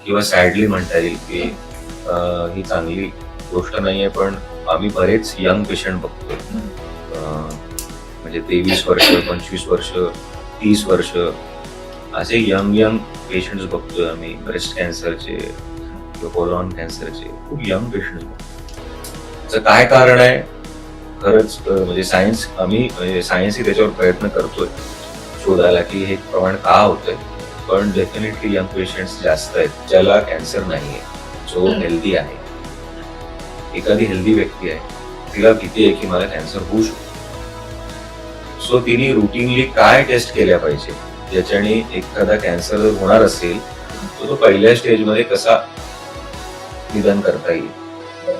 किंवा सॅडली म्हणता येईल की ही चांगली गोष्ट नाहीये, पण आम्ही बरेच यंग पेशंट बघतोय. म्हणजे 23 वर्ष, 25 वर्ष, 30 वर्ष असे यंग पेशंट्स बघतोय आम्ही. ब्रेस्ट कॅन्सरचे किंवा कोलॉन कॅन्सरचे खूप यंग पेशंट्स बघतो. त्याचं काय कारण आहे खरंच म्हणजे सायन्सही त्याच्यावर प्रयत्न करतोय शोधायला की हे प्रमाण का होतंय. पण डेफिनेटली यंग पेशंट्स जास्त आहेत ज्याला कॅन्सर नाहीये, जो हेल्दी आहे. एखादी हेल्दी व्यक्ती आहे, तिला भीती आहे की मला कॅन्सर होऊ शकतो. सो तिने रुटीनली काय टेस्ट केल्या पाहिजे ज्याच्याने एखादा कॅन्सर जर होणार असेल तर तो पहिल्या स्टेजमध्ये कसा निदान करता येईल,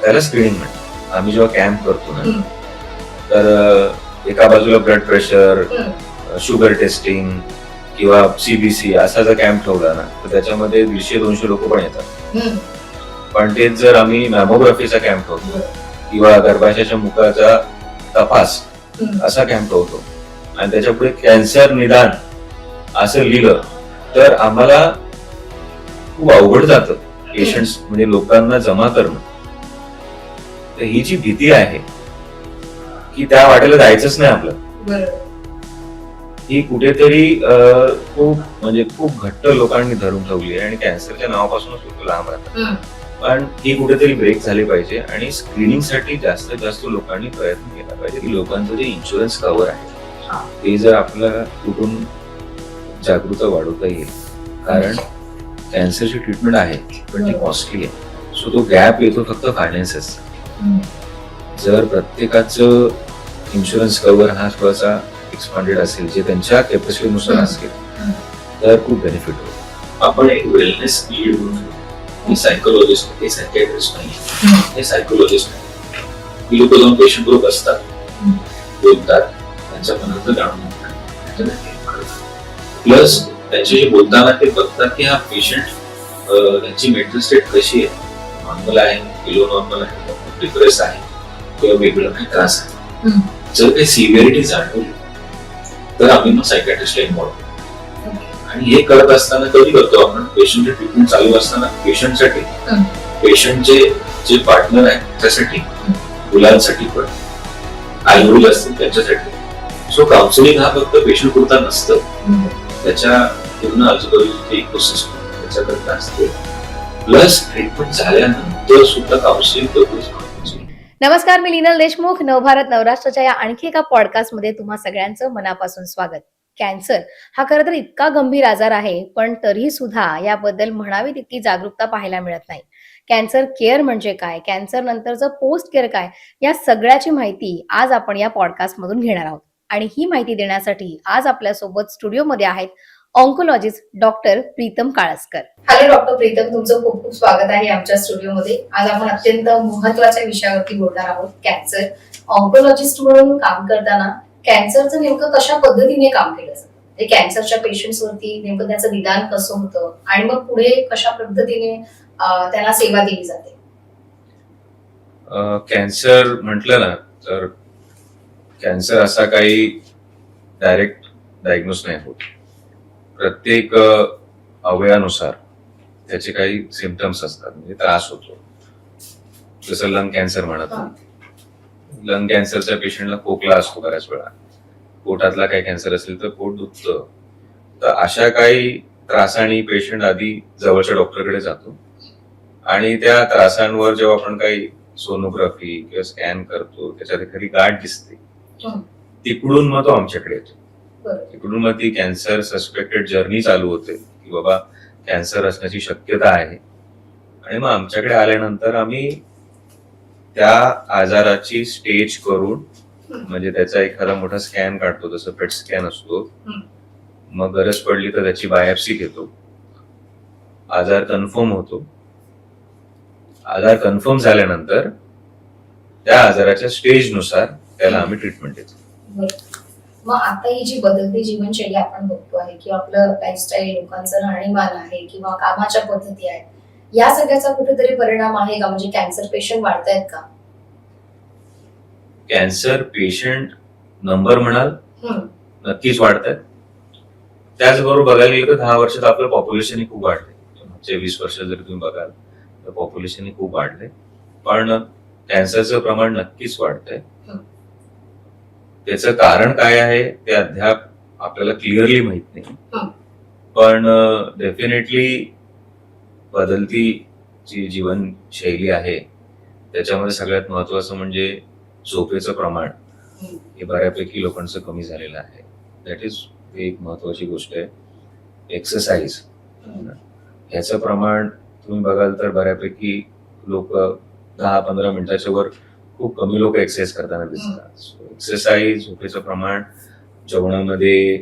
त्याला स्क्रीनिंग म्हणतात. आम्ही जेव्हा कॅम्प करतो ना, तर एका बाजूला ब्लड प्रेशर, शुगर टेस्टिंग किंवा सीबीसी असा जर कॅम्प ठेवला ना, तर त्याच्यामध्ये 150-200 लोक पण येतात. पण तेच जर आम्ही मॅमोग्राफीचा कॅम्प ठेवतो किंवा गर्भाशयाच्या मुखाचा तपास असा कॅम्प ठेवतो आणि त्याच्या पुढे कॅन्सर निदान असं लिहिलं तर आम्हाला खूप अवघड जातं पेशंट्स म्हणजे लोकांना जमा करणं. तर ही जी भीती आहे की त्या वाटेला जायचंच नाही आपलं, ही कुठेतरी खूप घट्ट लोकांनी धरून ठेवली आहे आणि कॅन्सरच्या नावापासूनच लोक लांब राहतात. पण ही कुठेतरी ब्रेक झाली पाहिजे आणि स्क्रीनिंग साठी जास्तीत जास्त लोकांनी प्रयत्न केला पाहिजे की लोकांचं जे इन्शुरन्स कव्हर आहे ते जर आपल्याला कुठून जागरूकता वाढवता येईल. कारण कॅन्सरची ट्रीटमेंट आहे पण ती कॉस्टली आहे. सो तो गॅप येतो फक्त फायनान्सेसचा. जर प्रत्येकाचं इन्शुरन्स कव्हर हा थोडासा एक्सपांडेड असेल, जे त्यांच्या कॅपॅसिटीनुसार असेल, तर खूप बेनिफिट होईल. आपण एक वेलनेस लीड म्हणून सायकोलॉजिस्ट, हे सायकॅट्रिस्ट नाही, हे सायकोलॉजिस्ट नाही. ही लोक जाऊन पेशंट बरोबर असतात, बोलतात, त्यांच्या मनात जाणून घेतात, प्लस त्यांचे जे बोलताना ते बघतात की हा पेशंट त्यांची मेंटल स्टेट कशी आहे, नॉर्मल आहे, बिलो नॉर्मल आहे, डिप्रेस आहे किंवा वेगळं काही त्रास आहे. जर काही सिव्हिअरिटी जाणवली तर आम्ही मग सायकॅट्रिस्टला इन्व्हॉल्व करतो. आणि हे करत असताना कधी करतो आपण, पेशंटचे ट्रीटमेंट चालू असताना पेशंटसाठी, पेशंटचे जे पार्टनर आहे त्यासाठी, मुलांसाठी पण, आई वडील असतील त्यांच्यासाठी. सो काउन्सिलिंग हा फक्त पेशंट पुरता नसतं, त्याच्या पूर्ण आजूबाजूची इकोसिस्टम त्याच्याकरता असते. प्लस ट्रीटमेंट झाल्यानंतर सुद्धा काउन्सिलिंग करूच. नमस्कार, मी लीनल देशमुख. नवभारत नवराष्ट्राच्या या आणखी एका पॉडकास्ट मध्ये तुम्हा सगळ्यांचं मनापासून स्वागत. कॅन्सर हा खरं तर इतका गंभीर आजार आहे, पण तरीही सुद्धा याबद्दल म्हणावी तितकी जागरूकता पाहायला मिळत नाही. कॅन्सर केअर म्हणजे काय, कॅन्सर नंतरचं पोस्ट केअर काय, या सगळ्याची माहिती आज आपण या पॉडकास्ट मधून घेणार आहोत. आणि ही माहिती देण्यासाठी आज आपल्यासोबत स्टुडिओमध्ये आहेत oncologist doctor Pritam Kalaskar. Hello doctor Pritam, तुमचं खूप खूप स्वागत आहे आमच्या स्टुडिओमध्ये. आज आपण अत्यंत महत्वाच्या विषयावरती बोलणार आहोत, कॅन्सर. ऑन्कोलॉजिस्ट म्हणून काम करताना कॅन्सरचं नेमकं कशा पद्धतीने काम केलं जातं, ते कॅन्सरच्या पेशंट्स वरती नेमकं त्याचं निदान कसं होतं आणि मग पुढे कशा पद्धतीने त्यांना सेवा दिली जाते. कॅन्सर म्हटलं ना तर कॅन्सर असा काही डायरेक्ट डायग्नोस नाही होत. प्रत्येक अवयवानुसार त्याचे काही सिम्पटम्स असतात, म्हणजे त्रास होतो. जसं लंग कॅन्सर म्हणत, लंग कॅन्सरच्या पेशंटला खोकला असतो बऱ्याच वेळा, पोटातला काही कॅन्सर असेल तर पोट दुखतं. तर अशा काही त्रासांनी पेशंट आधी जवळच्या डॉक्टरकडे जातो आणि त्या त्रासांवर जेव्हा आपण काही सोनोग्राफी किंवा स्कॅन करतो त्याच्यात एखादी गाठ दिसते, तिकडून मग तो आमच्याकडे येतो. तिकडून मग ती कॅन्सर सस्पेक्टेड जर्नी चालू होते की बाबा कॅन्सर असण्याची शक्यता आहे. आणि मग आमच्याकडे आल्यानंतर आम्ही त्या आजाराची स्टेज करून, म्हणजे त्याचा एखादा मोठा स्कॅन काढतो, जसं पेट स्कॅन असतो, मग गरज पडली तर त्याची बायोप्सी घेतो, आजार कन्फर्म होतो. आजार कन्फर्म झाल्यानंतर त्या आजाराच्या स्टेजनुसार त्याला आम्ही ट्रीटमेंट देतो. मग आता ही जी बदलती जीवनशैली आपण बघतो आहे किंवा आपलं लाईफस्टाईल, लोकांचं राहणीमान आहे किंवा कामाच्या पद्धती आहेत, या सगळ्याचा कुठेतरी परिणाम आहे का? म्हणजे कॅन्सर पेशंट वाढतायत का? कॅन्सर पेशंट नंबर म्हणाल नक्कीच वाढतात. त्याचबरोबर बघायला गेलं तर 10 वर्षात आपलं पॉप्युलेशन खूप वाढलंय. मागचे 20 वर्ष जर तुम्ही बघाल तर पॉप्युलेशन खूप वाढलंय, पण कॅन्सरचं प्रमाण नक्कीच वाढतंय. त्याचं कारण काय आहे ते अद्याप आपल्याला क्लिअरली माहित नाही, पण डेफिनेटली बदलती जी जीवनशैली आहे त्याच्यामध्ये सगळ्यात महत्वाचं म्हणजे झोपेचं प्रमाण हे बऱ्यापैकी लोकांचं कमी झालेलं आहे. दॅट इज एक महत्वाची गोष्ट आहे. एक्सरसाइज ह्याचं प्रमाण तुम्ही बघाल तर बऱ्यापैकी लोक 10-15 मिनिटाच्या वर खूप कमी लोक एक्सरसाइज करताना दिसतात. एक्सरसाइज, झोपेचं प्रमाण, जेवणामध्ये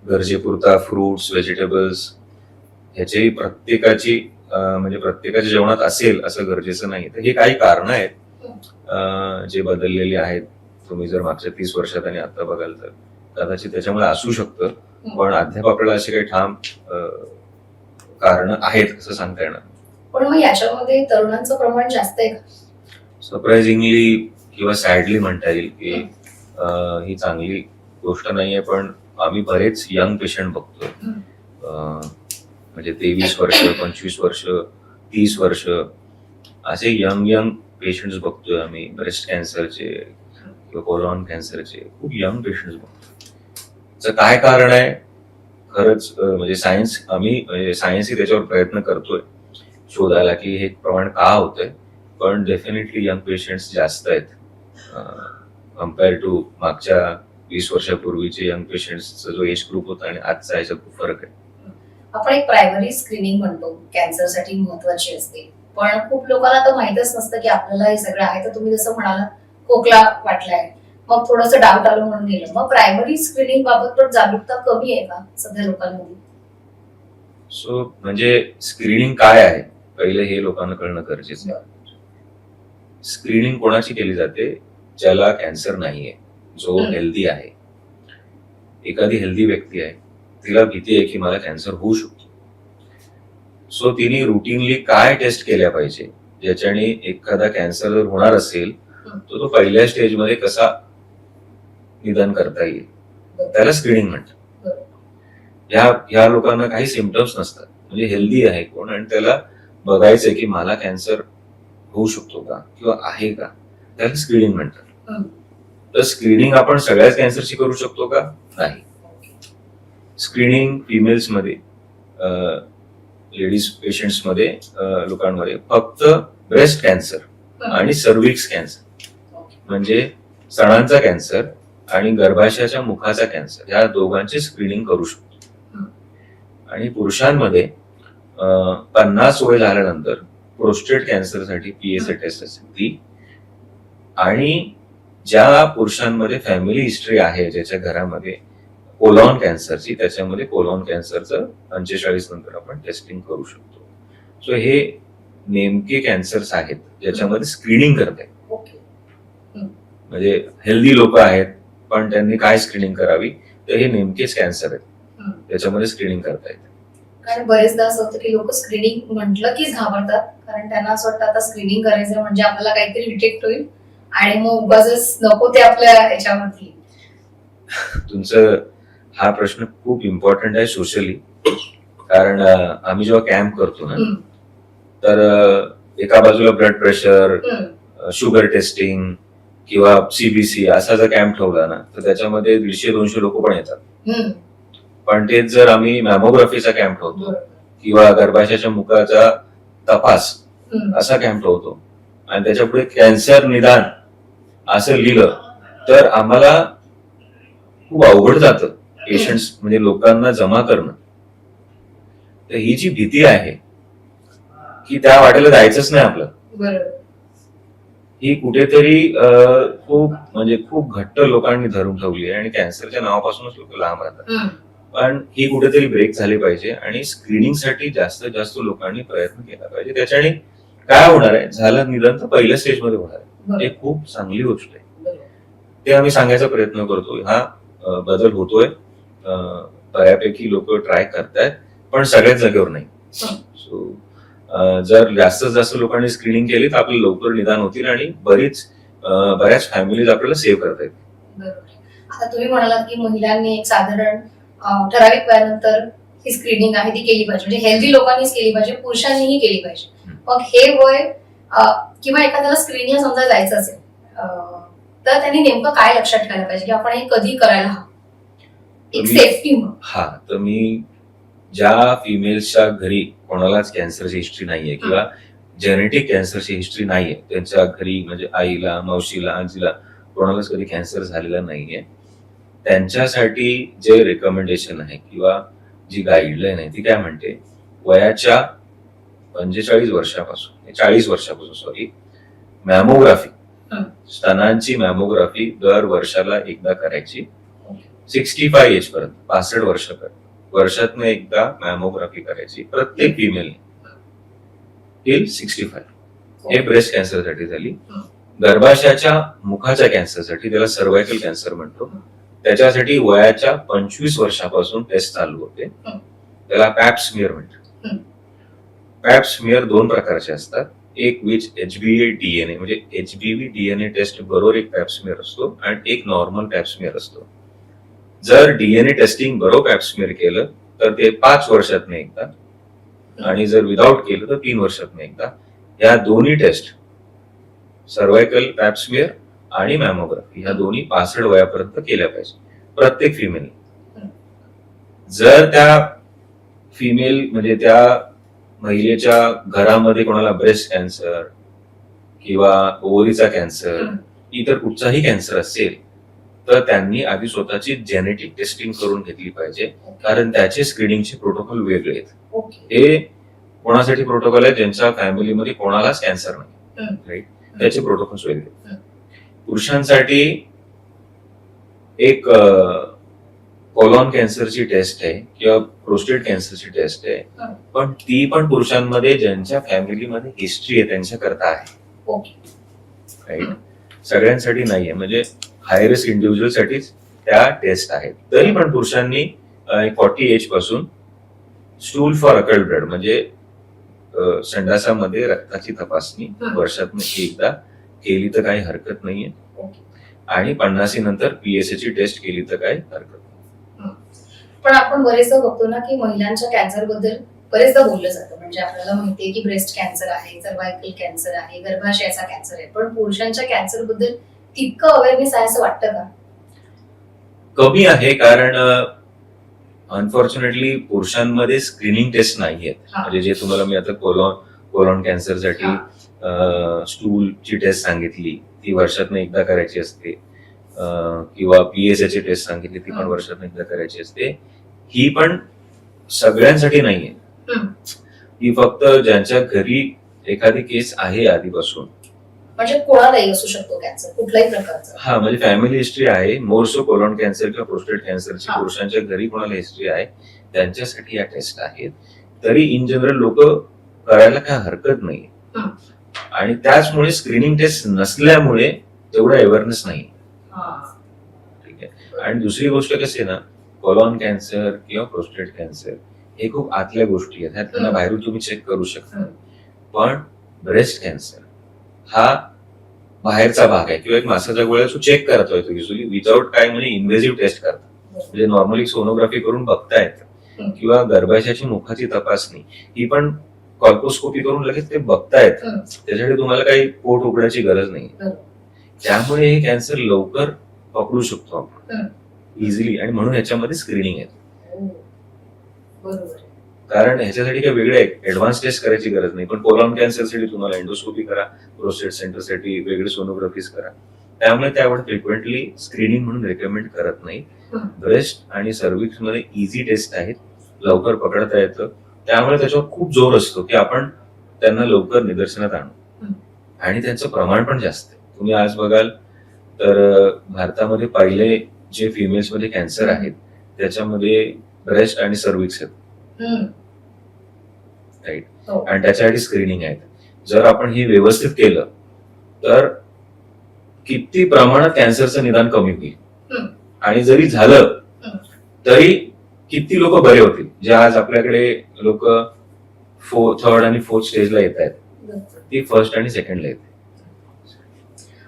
गरजेपुरता फ्रुट्स, व्हेजिटेबल्स ह्याची प्रत्येकाची म्हणजे प्रत्येकाच्या जेवणात असेल असं गरजेचं नाही. तर हे काही कारणं आहेत जे बदललेली आहेत. तुम्ही जर मागच्या 30 वर्षात आणि आता बघाल तर कदाचित त्याच्यामुळे असू शकतं, पण अद्याप आपल्याला असे काही ठाम कारण आहेत असं सांगता येणार. पण मग याच्यामध्ये तरुणांचं प्रमाण जास्त आहे का? सरप्राइझिंगली किंवा सॅडली म्हणता येईल की ही चांगली गोष्ट नाहीये, पण आम्ही बरेच यंग पेशंट बघतोय. म्हणजे 23 वर्ष, 25 वर्ष, 30 वर्ष असे यंग पेशंट्स बघतोय आम्ही. ब्रेस्ट कॅन्सरचे किंवा कोलॉन कॅन्सरचे खूप यंग पेशंट्स बघतोय. त्याचं काय कारण आहे खरंच म्हणजे सायन्सही त्याच्यावर प्रयत्न करतोय शोधायला की हे प्रमाण का होतंय, पण डेफिनेटली यंग पेशंट्स जास्त आहेत कम्पेअर टू मागच्या 20 वर्षापूर्वीचे यंग पेशंट्सचा जो एज ग्रुप होता आणि आजचा याच्यात खूप फरक आहे. आपण एक प्रायमरी स्क्रीनिंग म्हणतो कॅन्सरसाठी महत्वाची असते, पण खूप लोकांना तर माहितच नसतं की आपल्याला हे सगळं आहे. तर तुम्ही जसं म्हणाला खोकला वाटलाय, मग थोडंसं डाऊट आलं म्हणून गेलं, मग प्रायमरी स्क्रीनिंग बाबत पण जागरूकता कमी आहे का सध्या लोकांमध्ये? सो म्हणजे स्क्रीनिंग काय आहे पहिले हे लोकांना कळणं गरजेचं आहे. स्क्रीनिंग कोणाची केली जाते? ज्याला कॅन्सर नाहीये, जो हेल्दी आहे. एखादी हेल्दी व्यक्ती आहे, तिला भीती आहे की मला कॅन्सर होऊ शकतो, सो तिने रुटीनली काय टेस्ट केल्या पाहिजे ज्याच्याने एखादा कॅन्सर जर होणार असेल तर तो पहिल्या स्टेजमध्ये कसा निदान करता येईल, त्याला स्क्रीनिंग म्हणतात. ह्या लोकांना काही सिम्पटम्स नसतात, म्हणजे हेल्दी आहे कोण आणि त्याला बघायचंय की मला कॅन्सर होऊ शकतो का किंवा आहे का, त्याला स्क्रीनिंग म्हणतात. तर स्क्रीनिंग आपण सगळ्याच कॅन्सरची करू शकतो का? नाही. स्क्रीनिंग फिमेल्स मध्ये, लेडीज पेशंट्स मध्ये, लोकांमध्ये फक्त ब्रेस्ट कॅन्सर आणि सर्व्हिक्स कॅन्सर म्हणजे स्तनांचा कॅन्सर आणि गर्भाशयाच्या मुखाचा कॅन्सर या दोघांचे स्क्रीनिंग करू शकतो. आणि पुरुषांमध्ये 50 वय झाल्यानंतर प्रोस्टेट कॅन्सरसाठी PSA टेस्ट असते ती. आणि ज्या पुरुषांमध्ये फॅमिली हिस्ट्री आहे ज्याच्या घरामध्ये कोलॉन कॅन्सरची, त्याच्यामध्ये कोलॉन कॅन्सरचं 45 नंतर आपण टेस्टिंग करू शकतो. सो हे नेमके कॅन्सर्स आहेत ज्याच्यामध्ये स्क्रीनिंग करता येईल. म्हणजे हेल्दी लोक आहेत पण त्यांनी काय स्क्रीनिंग करावी, तर हे नेमकेच कॅन्सर आहेत त्याच्यामध्ये स्क्रीनिंग करता येते. कारण बरेचदा असं होतं की लोक स्क्रीनिंग म्हटलं की घाबरतात, कारण त्यांना असं वाटतं आता स्क्रीनिंग करायचं म्हणजे आपल्याला काहीतरी डिटेक्ट होईल आणि मग उगाचच नको ते आपल्या याच्यावरती. तुमचं हा प्रश्न खूप इम्पॉर्टंट आहे सोशली, कारण आम्ही जेव्हा कॅम्प करतो ना तर एका बाजूला ब्लड प्रेशर, शुगर टेस्टिंग किंवा CBC असा जर कॅम्प ठेवला ना तर त्याच्यामध्ये 150-200 लोक पण येतात. पण तेच जर आम्ही मॅमोग्राफीचा कॅम्प ठेवतो किंवा गर्भाशयाच्या मुखाचा तपास असा कॅम्प ठेवतो आणि त्याच्या पुढे कॅन्सर निदान असं लिहिलं तर आम्हाला खूप अवघड जातं पेशंट्स म्हणजे लोकांना जमा करणं. तर ही जी भीती आहे की त्या वाटेला जायचंच नाही आपलं, ही कुठेतरी खूप घट्ट लोकांनी धरून ठेवली आहे आणि कॅन्सरच्या नावापासूनच लोक लांब राहतात. पण ही कुठेतरी ब्रेक झाली पाहिजे आणि स्क्रीनिंगसाठी जास्तीत जास्त लोकांनी प्रयत्न केला पाहिजे. त्याच्याने काय होणार आहे, झालं निदान तर पहिल्या स्टेजमध्ये होणार आहे. हे खूप चांगली गोष्ट आहे, ते आम्ही सांगायचा प्रयत्न करतोय. हा बदल होतोय, बऱ्यापैकी लोक ट्राय करतायत पण सगळ्याच जागेवर नाही. सो जर जास्तीत जास्त लोकांनी स्क्रीनिंग केली तर आपलं लवकर निदान होतील आणि बऱ्याच फॅमिलीज आपल्याला सेव्ह करता येतील. आता तुम्ही म्हणालात की महिलांनी एक साधारण ठराविक वयानंतर ही स्क्रीनिंग आहे ती केली पाहिजे, म्हणजे हेल्दी लोकांनीच केली पाहिजे, पुरुषांनीही केली पाहिजे. मग हे वय किंवा एखाद्याला स्क्रीनिंगला समजा जायचं असेल तर त्यांनी नेमकं काय लक्षात ठेवायला पाहिजे की आपण हे कधी करायला हवं, एक सेफ्टी म्हणून? हा, तर मी ज्या फिमेल्सच्या घरी कोणालाच कॅन्सरची हिस्ट्री नाहीये किंवा जेनेटिक कॅन्सरची हिस्ट्री नाहीये, त्यांच्या घरी म्हणजे आईला, मावशीला, आजीला कोणालाच कधी कॅन्सर झालेला नाहीये, त्यांच्यासाठी जे रेकमेंडेशन आहे किंवा जी गाईडलाईन आहे ती काय म्हणते, वयाच्या 45 वर्षापासून 40 वर्षापासून मॅमोग्राफी, स्तनांची मॅमोग्राफी दर वर्षाला एकदा करायची. 65 एज पर्यंत, 65 वर्षातनं एकदा मॅमोग्राफी करायची प्रत्येक फिमेलने टिल 65. हे ब्रेस्ट कॅन्सरसाठी झाली. गर्भाशयाच्या मुखाच्या कॅन्सरसाठी, त्याला सर्वायकल कॅन्सर म्हणतो, त्याच्यासाठी वयाच्या 25 वर्षापासून टेस्ट चालू होते. त्याला पॅप स्मिअर म्हणतात. पॅप स्मिअर 2 प्रकारचे असतात. एक विच HBV DNA म्हणजे HBV DNA टेस्ट बरोबर एक पॅप स्मिअर असतो आणि एक नॉर्मल पॅप स्मिअर असतो. जर DNA टेस्टिंग बरोबर पॅप स्मिअर केलं तर ते 5 वर्षातनं एकदा, आणि जर विदाऊट केलं तर 3 वर्षातनं एकदा. या दोन्ही टेस्ट, सर्वायकल पॅप स्मिअर आणि मॅमोग्राफी, ह्या दोन्ही 65 वयापर्यंत केल्या पाहिजे प्रत्येक फिमेलने. जर त्या फिमेल म्हणजे त्या महिलेच्या घरामध्ये कोणाला ब्रेस्ट कॅन्सर किंवा ओव्हरीचा कॅन्सर, इतर कुठचाही कॅन्सर असेल तर त्यांनी आधी स्वतःची जेनेटिक टेस्टिंग करून घेतली पाहिजे, कारण त्याचे स्क्रीनिंगचे प्रोटोकॉल वेगळे आहेत. हे कोणासाठी प्रोटोकॉल आहे, ज्यांच्या फॅमिलीमध्ये कोणालाच कॅन्सर नाही, राईट, त्याचे प्रोटोकॉल्स वेगळे. पुरुषांसाठी एक कोलॉन कॅन्सरची टेस्ट आहे किंवा प्रोस्टेट कॅन्सरची टेस्ट आहे, पण ती पण पुरुषांमध्ये ज्यांच्या फॅमिलीमध्ये हिस्ट्री आहे त्यांच्या करता आहे, राईट, सगळ्यांसाठी नाहीये. म्हणजे हाय रिस्क इंडिव्हिज्युअल साठीच त्या टेस्ट आहेत. तरी पण पुरुषांनी 40 एज पासून स्टूल फॉर अकल्ड ब्लड म्हणजे संडासामध्ये रक्ताची तपासणी वर्षातून एकदा केली तर काही हरकत नाहीये, आणि 50 नंतर PSA ची टेस्ट केली तर काही हरकत नाही. पण आपण बरेचदा बघतो ना की महिलांच्या कॅन्सर बद्दल बरेचदा बोललं जातं, म्हणजे आपल्याला माहितीये की ब्रेस्ट कॅन्सर आहे, सर्वायकल कॅन्सर आहे, गर्भाशयाचा कॅन्सर आहे, पण पुरुषांच्या कॅन्सर बद्दल तितकं अवेअरनेस आहे असं वाटतं का? कमी आहे, कारण अनफॉर्च्युनेटली पुरुषांमध्ये स्क्रीनिंग टेस्ट नाहीयेत. म्हणजे जे तुम्हाला मी आता कोलॉन कॅन्सरसाठी स्टूलची टेस्ट सांगितली ती वर्षातून एकदा करायची असते, किंवा PSA ची टेस्ट सांगितली ती पण वर्षातून एकदा करायची असते. ही पण सगळ्यांसाठी नाहीये, ही फक्त ज्यांच्या घरी एखादी केस आहे आधीपासून, म्हणजे कोणालाही असू शकतो कॅन्सर, कुठल्याही प्रकारचा. हा, म्हणजे फॅमिली हिस्ट्री आहे, मोरसो कोलॉन कॅन्सर किंवा प्रोस्टेट कॅन्सरची पुरुषांच्या घरी कोणाला हिस्ट्री आहे त्यांच्यासाठी या टेस्ट आहेत. तरी इन जनरल लोक करायला काय हरकत नाही, आणि त्याचमुळे स्क्रीनिंग टेस्ट नसल्यामुळे तेवढा अवेअरनेस नाही. ठीक आहे. आणि दुसरी गोष्ट कशी आहे ना, कोलॉन कॅन्सर किंवा प्रोस्टेट कॅन्सर हे खूप आतल्या गोष्टी आहेत, त्यांना बाहेरून तुम्ही चेक करू शकता. पण ब्रेस्ट कॅन्सर हा बाहेरचा भाग आहे, किंवा एक मासाच्या गोळ्या चेक करत होतो युजली विदाउट काय म्हणजे इन्व्हेसिव्ह टेस्ट करतात, म्हणजे नॉर्मली सोनोग्राफी करून बघता येतं, किंवा गर्भाशयाची मुखाची तपासणी ही पण कॉल्पोस्कोपी करून लगेच ते बघता येतं. त्याच्यासाठी तुम्हाला काही पोट उघडायची गरज नाही. त्यामुळे हे कॅन्सर लवकर पकडू शकतो आपण इझिली, आणि म्हणून ह्याच्यामध्ये स्क्रीनिंग आहे. कारण ह्याच्यासाठी काही वेगळे ऍडव्हान्स टेस्ट करायची गरज नाही. पण कोलॉन कॅन्सरसाठी तुम्हाला एंडोस्कोपी करा, प्रोस्टेट सेंटरसाठी वेगळे सोनोग्राफीज करा, त्यामुळे ते आपण फ्रिक्वेंटली स्क्रीनिंग म्हणून रेकमेंड करत नाही. ब्रेस्ट आणि सर्व्हिक्स मध्ये इझी टेस्ट आहेत, लवकर पकडता येतं, त्यामुळे त्याच्यावर खूप जोर असतो की आपण त्यांना लवकर निदर्शनात आणू, आणि त्यांचं प्रमाण पण जास्त आहे. तुम्ही आज बघाल तर भारतामध्ये पहिले जे फिमेल्स मध्ये कॅन्सर आहेत त्याच्यामध्ये ब्रेस्ट आणि सर्व्हिक्स आहेत, राईट, आणि त्याच्यासाठी स्क्रीनिंग आहेत. जर आपण हे व्यवस्थित केलं तर किती प्रमाणात कॅन्सरचं निदान कमी होईल, आणि जरी झालं तरी किती लोक बरे होतील, जे आज आपल्याकडे लोक 3rd आणि 4th स्टेजला येत आहेत, ती 1st आणि 2nd ला येते.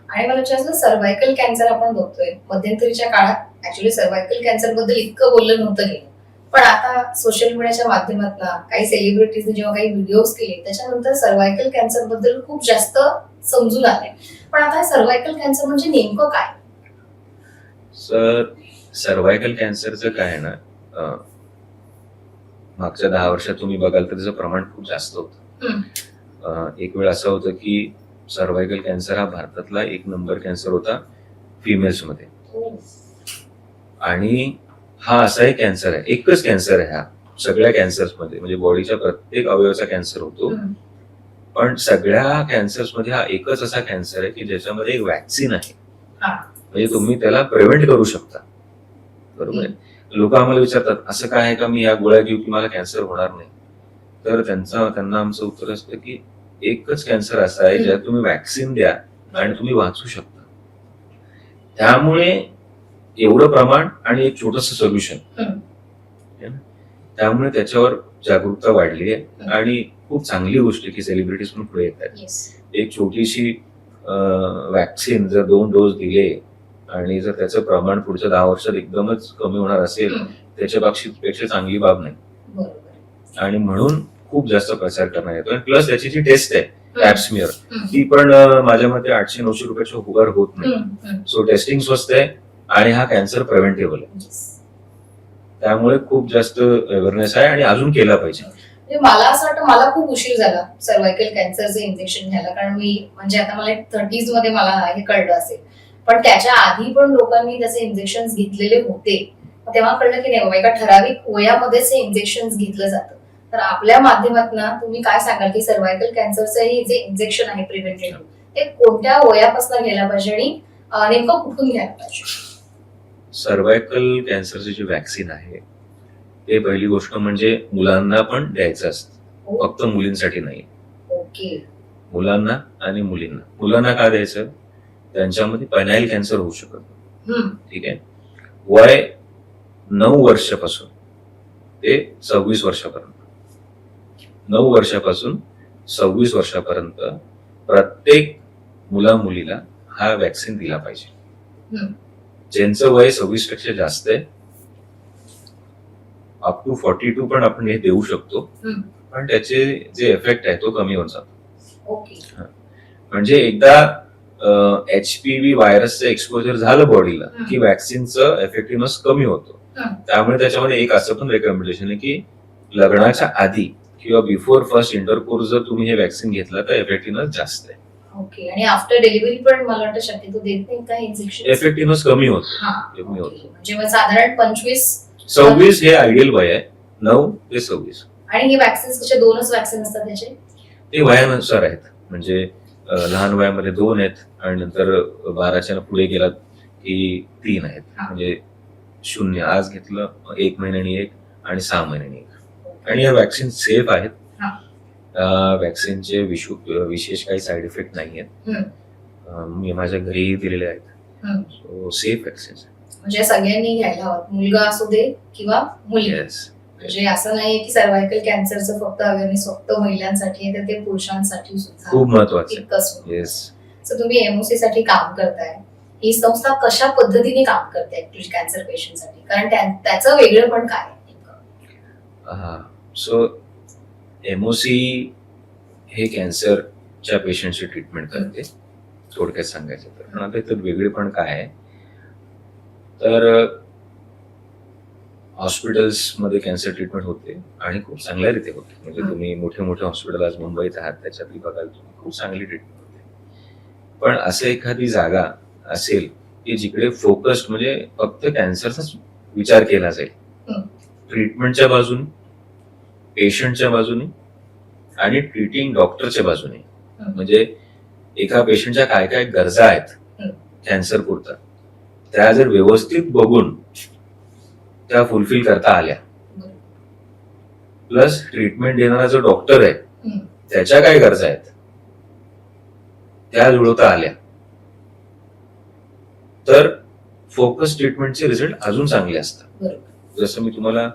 आणि मला विचारायचं, सर्वायकल कॅन्सर आपण बघतोय मध्यंतरीच्या काळात ऍक्च्युअली सर्वायकल कॅन्सर बद्दल इतकं बोललं नव्हतं गेलं, पण आता सोशल मीडियाच्या माध्यमातून काही सेलिब्रिटीजने जेव्हा काही व्हिडिओज केले त्याच्यानंतर सर्व्हायकल कॅन्सर बद्दल खूप जास्त समजून आलंय. पण आता सर्व्हायकल कॅन्सर म्हणजे नेमकं काय? सर, सर्व्हायकल कॅन्सरचं काय आहे ना, मागच्या 10 वर्षात तुम्ही बघाल तर त्याचं प्रमाण खूप जास्त होतं. एक वेळ असं होतं की सर्व्हायकल कॅन्सर हा भारतातला 1 नंबर कॅन्सर होता फिमेल्स मध्ये. आणि हा असा एक कॅन्सर आहे, एकच कॅन्सर आहे हा सगळ्या कॅन्सर्स मध्ये, म्हणजे बॉडीच्या प्रत्येक अवयवाचा कॅन्सर होतो. पण सगळ्या कॅन्सर्स मध्ये हा एकच असा कॅन्सर आहे की ज्याच्यामध्ये एक वॅक्सिन आहे, म्हणजे तुम्ही त्याला प्रिव्हेंट करू शकता. बरोबर आहे. लोक आम्हाला विचारतात असं काय आहे का मी या गोळ्या घेऊ की मला कॅन्सर होणार नाही. तर त्यांना आमचं उत्तर असतं की एकच कॅन्सर असा आहे ज्यात तुम्ही वॅक्सिन द्या आणि तुम्ही वाचू शकता. त्यामुळे एवढं प्रमाण आणि एक छोटस सोल्युशन, त्यामुळे त्याच्यावर जागरूकता वाढली आहे आणि खूप चांगली गोष्ट आहे की सेलिब्रिटीज पण पुढे येत आहेत. एक छोटीशी वॅक्सिन जर 2 डोस दिले आणि जर त्याचं प्रमाण पुढच्या 10 वर्षात एकदमच कमी होणार असेल त्याच्यापेक्षा चांगली बाब नाही. आणि म्हणून खूप जास्त प्रचार करण्यात येतो. आणि प्लस त्याची जी टेस्ट आहे पॅप्समियर, ती पण माझ्या मते 800-900 रुपयाच्या वर होत नाही. सो टेस्टिंग स्वस्त आहे आणि हा कॅन्सर प्रिव्हेंटेबल आहे. त्यामुळे खूप जास्त अवेअरनेस आहे आणि अजून केला पाहिजे. मला असं वाटतं मला खूप उशीर झाला सर्व्हायकल कॅन्सरचं इंजेक्शन घ्यायला, कारण मी म्हणजे आता मला 30s मध्ये मला हे कळलं असेल, पण त्याच्या आधी पण लोकांनी त्याचे इंजेक्शन घेतलेले होते. तेव्हा कळलं की नाही बाबा एका ठराविक वयामध्येच हे इंजेक्शन घेतलं जातं. तर आपल्या माध्यमातून तुम्ही काय सांगाल की सर्व्हायकल कॅन्सरचं हे जे इंजेक्शन आहे प्रिव्हेंटिव्ह ते कोणत्या वयापासून घ्यायला पाहिजे आणि नेमकं कुठून घ्यायला पाहिजे? सर्व्हायकल कॅन्सरची जी वॅक्सिन आहे ते पहिली गोष्ट म्हणजे मुलांना पण द्यायचं असतं, फक्त मुलींसाठी नाही. ओके. मुलांना आणि मुलींना. मुलांना का द्यायचं? त्यांच्यामध्ये पेनाइल कॅन्सर होऊ शकत. ठीक आहे. वय 9 वर्षापासून ते 26 वर्षापर्यंत, 9 वर्षापासून 26 वर्षापर्यंत प्रत्येक मुला मुलीला हा वॅक्सिन दिला पाहिजे. ज्यांचं वय 26 पेक्षा जास्त आहे, अप टू 42 पण आपण हे देऊ शकतो, पण त्याचे जे इफेक्ट आहे तो कमी होत जातो. म्हणजे एकदा HPV व्हायरसचं एक्सपोजर झालं बॉडीला की वॅक्सिनचं इफेक्टिव्हनेस कमी होतो. त्यामुळे त्याच्यामध्ये एक असं पण रेकमेंडेशन आहे की लग्नाच्या आधी किंवा बिफोर फर्स्ट इंटरकोर्स जर तुम्ही हे वॅक्सिन घेतलं तर इफेक्टिव्हनेस जास्त आहे. ओके. आणि आफ्टर डिलिव्हरी पण मला वाटतं शक्यतो देत नाही का इंजेक्शन? इफेक्टिव्हनेस कमी होतो. म्हणजे मग साधारण 25-26 हे आयडियल वय आहे, 9 ते 26. आणि हे वॅक्सिन कसे 2च वॅक्सिन असतात त्याचे? ते वयानुसार आहेत, म्हणजे लहान वयामध्ये 2 आहेत आणि नंतर 12च्या पुढे गेलात की 3 आहेत. म्हणजे 0 आज घेतलं 1 महिन्यानी 1 आणि 6 महिन्यानी 1. आणि या वॅक्सिन सेफ आहेत. वॅक्सिनचे विशेष काही साईड इफेक्ट नाही आहेत. मी माझ्या घरीही दिलेले आहेत. So safe vaccine. म्हणजे सगळ्यांनी घ्यायला हवं, मुलगा असू दे किंवा मुलगी. म्हणजे असं नाहीये की सर्व्हायकल कॅन्सरचं फक्त अवेअरनेस फक्त महिलांसाठी आहे, तर ते पुरुषांसाठी सुद्धा खूप महत्वाचं आहे. सो तुम्ही एमओसी साठी काम करताय, ही संस्था कशा पद्धतीने काम करते कॅन्सर पेशंटसाठी, कारण त्याचं वेगळं पण काय आहे? सो एमओसी हे कॅन्सरच्या पेशंटची ट्रीटमेंट करते, थोडक्यात सांगायचं तर. पण आता इथं वेगळेपण काय आहे तर हॉस्पिटल्स मध्ये कॅन्सर ट्रीटमेंट होते आणि खूप चांगल्या रीते होते. म्हणजे तुम्ही मोठे मोठे हॉस्पिटल आज मुंबईत आहात त्याच्यातली बघाल तुम्ही, खूप चांगली ट्रीटमेंट होते. पण असं एखादी जागा असेल की जिकडे फोकस्ड म्हणजे फक्त कॅन्सरचाच विचार केला जाईल, ट्रीटमेंटच्या बाजूने, पेशंटच्या बाजूने आणि ट्रीटिंग डॉक्टरच्या बाजूने. म्हणजे एका पेशंटच्या काय काय गरजा आहेत कॅन्सर पुरता, त्या जर व्यवस्थित बघून त्या फुलफिल करता आल्या, प्लस ट्रीटमेंट देणारा जो डॉक्टर आहे त्याच्या काय गरजा आहेत त्या जुळवता आल्या, तर फोकस ट्रीटमेंटचे रिझल्ट अजून चांगले असतात. जसं मी तुम्हाला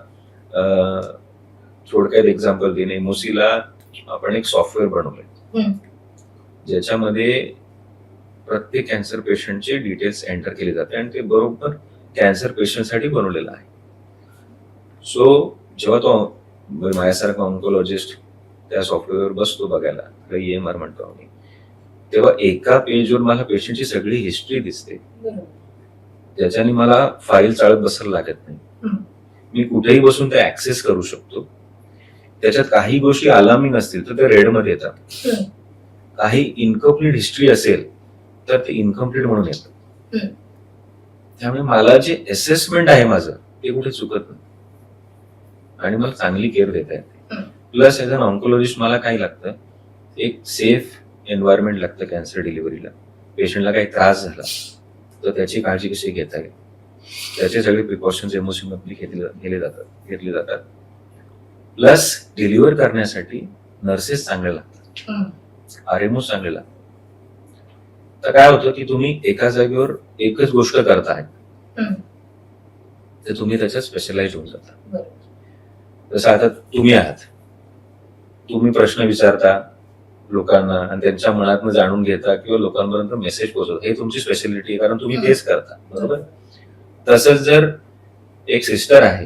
थोडक्यात एक्झाम्पल देईन. एमओसीला आपण एक सॉफ्टवेअर बनवलंय ज्याच्यामध्ये प्रत्येक कॅन्सर पेशंटचे डिटेल्स एंटर केले जाते आणि ते बरोबर कॅन्सर पेशंटसाठी बनवलेलं आहे. सो जेव्हा तो माझ्यासारखा ऑन्कोलॉजिस्ट त्या सॉफ्टवेअरवर बसतो बघायला, EMR म्हणतो आम्ही, तेव्हा एका पेजवर मला पेशंटची सगळी हिस्ट्री दिसते, ज्याच्याने मला फाईल चाळत बसायला लागत नाही. मी कुठेही बसून ते ऍक्सेस करू शकतो. त्याच्यात काही गोष्टी अलार्मिंग असतील तर ते रेडमध्ये येतात, काही इनकम्प्लीट हिस्ट्री असेल तर ते इनकम्प्लीट म्हणून येतं. त्यामुळे मला जे असेसमेंट आहे माझं ते कुठे चुकत नाही आणि मला चांगली केअर देता येते. प्लस ऍज अन ऑन्कोलॉजिस्ट मला काय लागतं, एक सेफ एन्व्हायरमेंट लागतं कॅन्सर डिलिव्हरीला. पेशंटला काही त्रास झाला तर त्याची काळजी कशी घेता येईल, त्याचे सगळे प्रिकॉशन्स इमोशनली घेतले जातात. प्लस डिलिव्हर करण्यासाठी नर्सेस चांगले लागतात, RMO चांगले लागतात. तर काय होतं की तुम्ही एका जागेवर एकच गोष्ट करताय तर तुम्ही त्याच्यात स्पेशलाइज होऊन जाता. जसं आता तुम्ही आहात, तुम्ही प्रश्न विचारता लोकांना आणि त्यांच्या मनातनं जाणून घेता किंवा लोकांपर्यंत मेसेज पोहोचवता, हे तुमची स्पेशालिटी आहे कारण तुम्ही तेच करता, बरोबर. तसंच जर एक सिस्टर आहे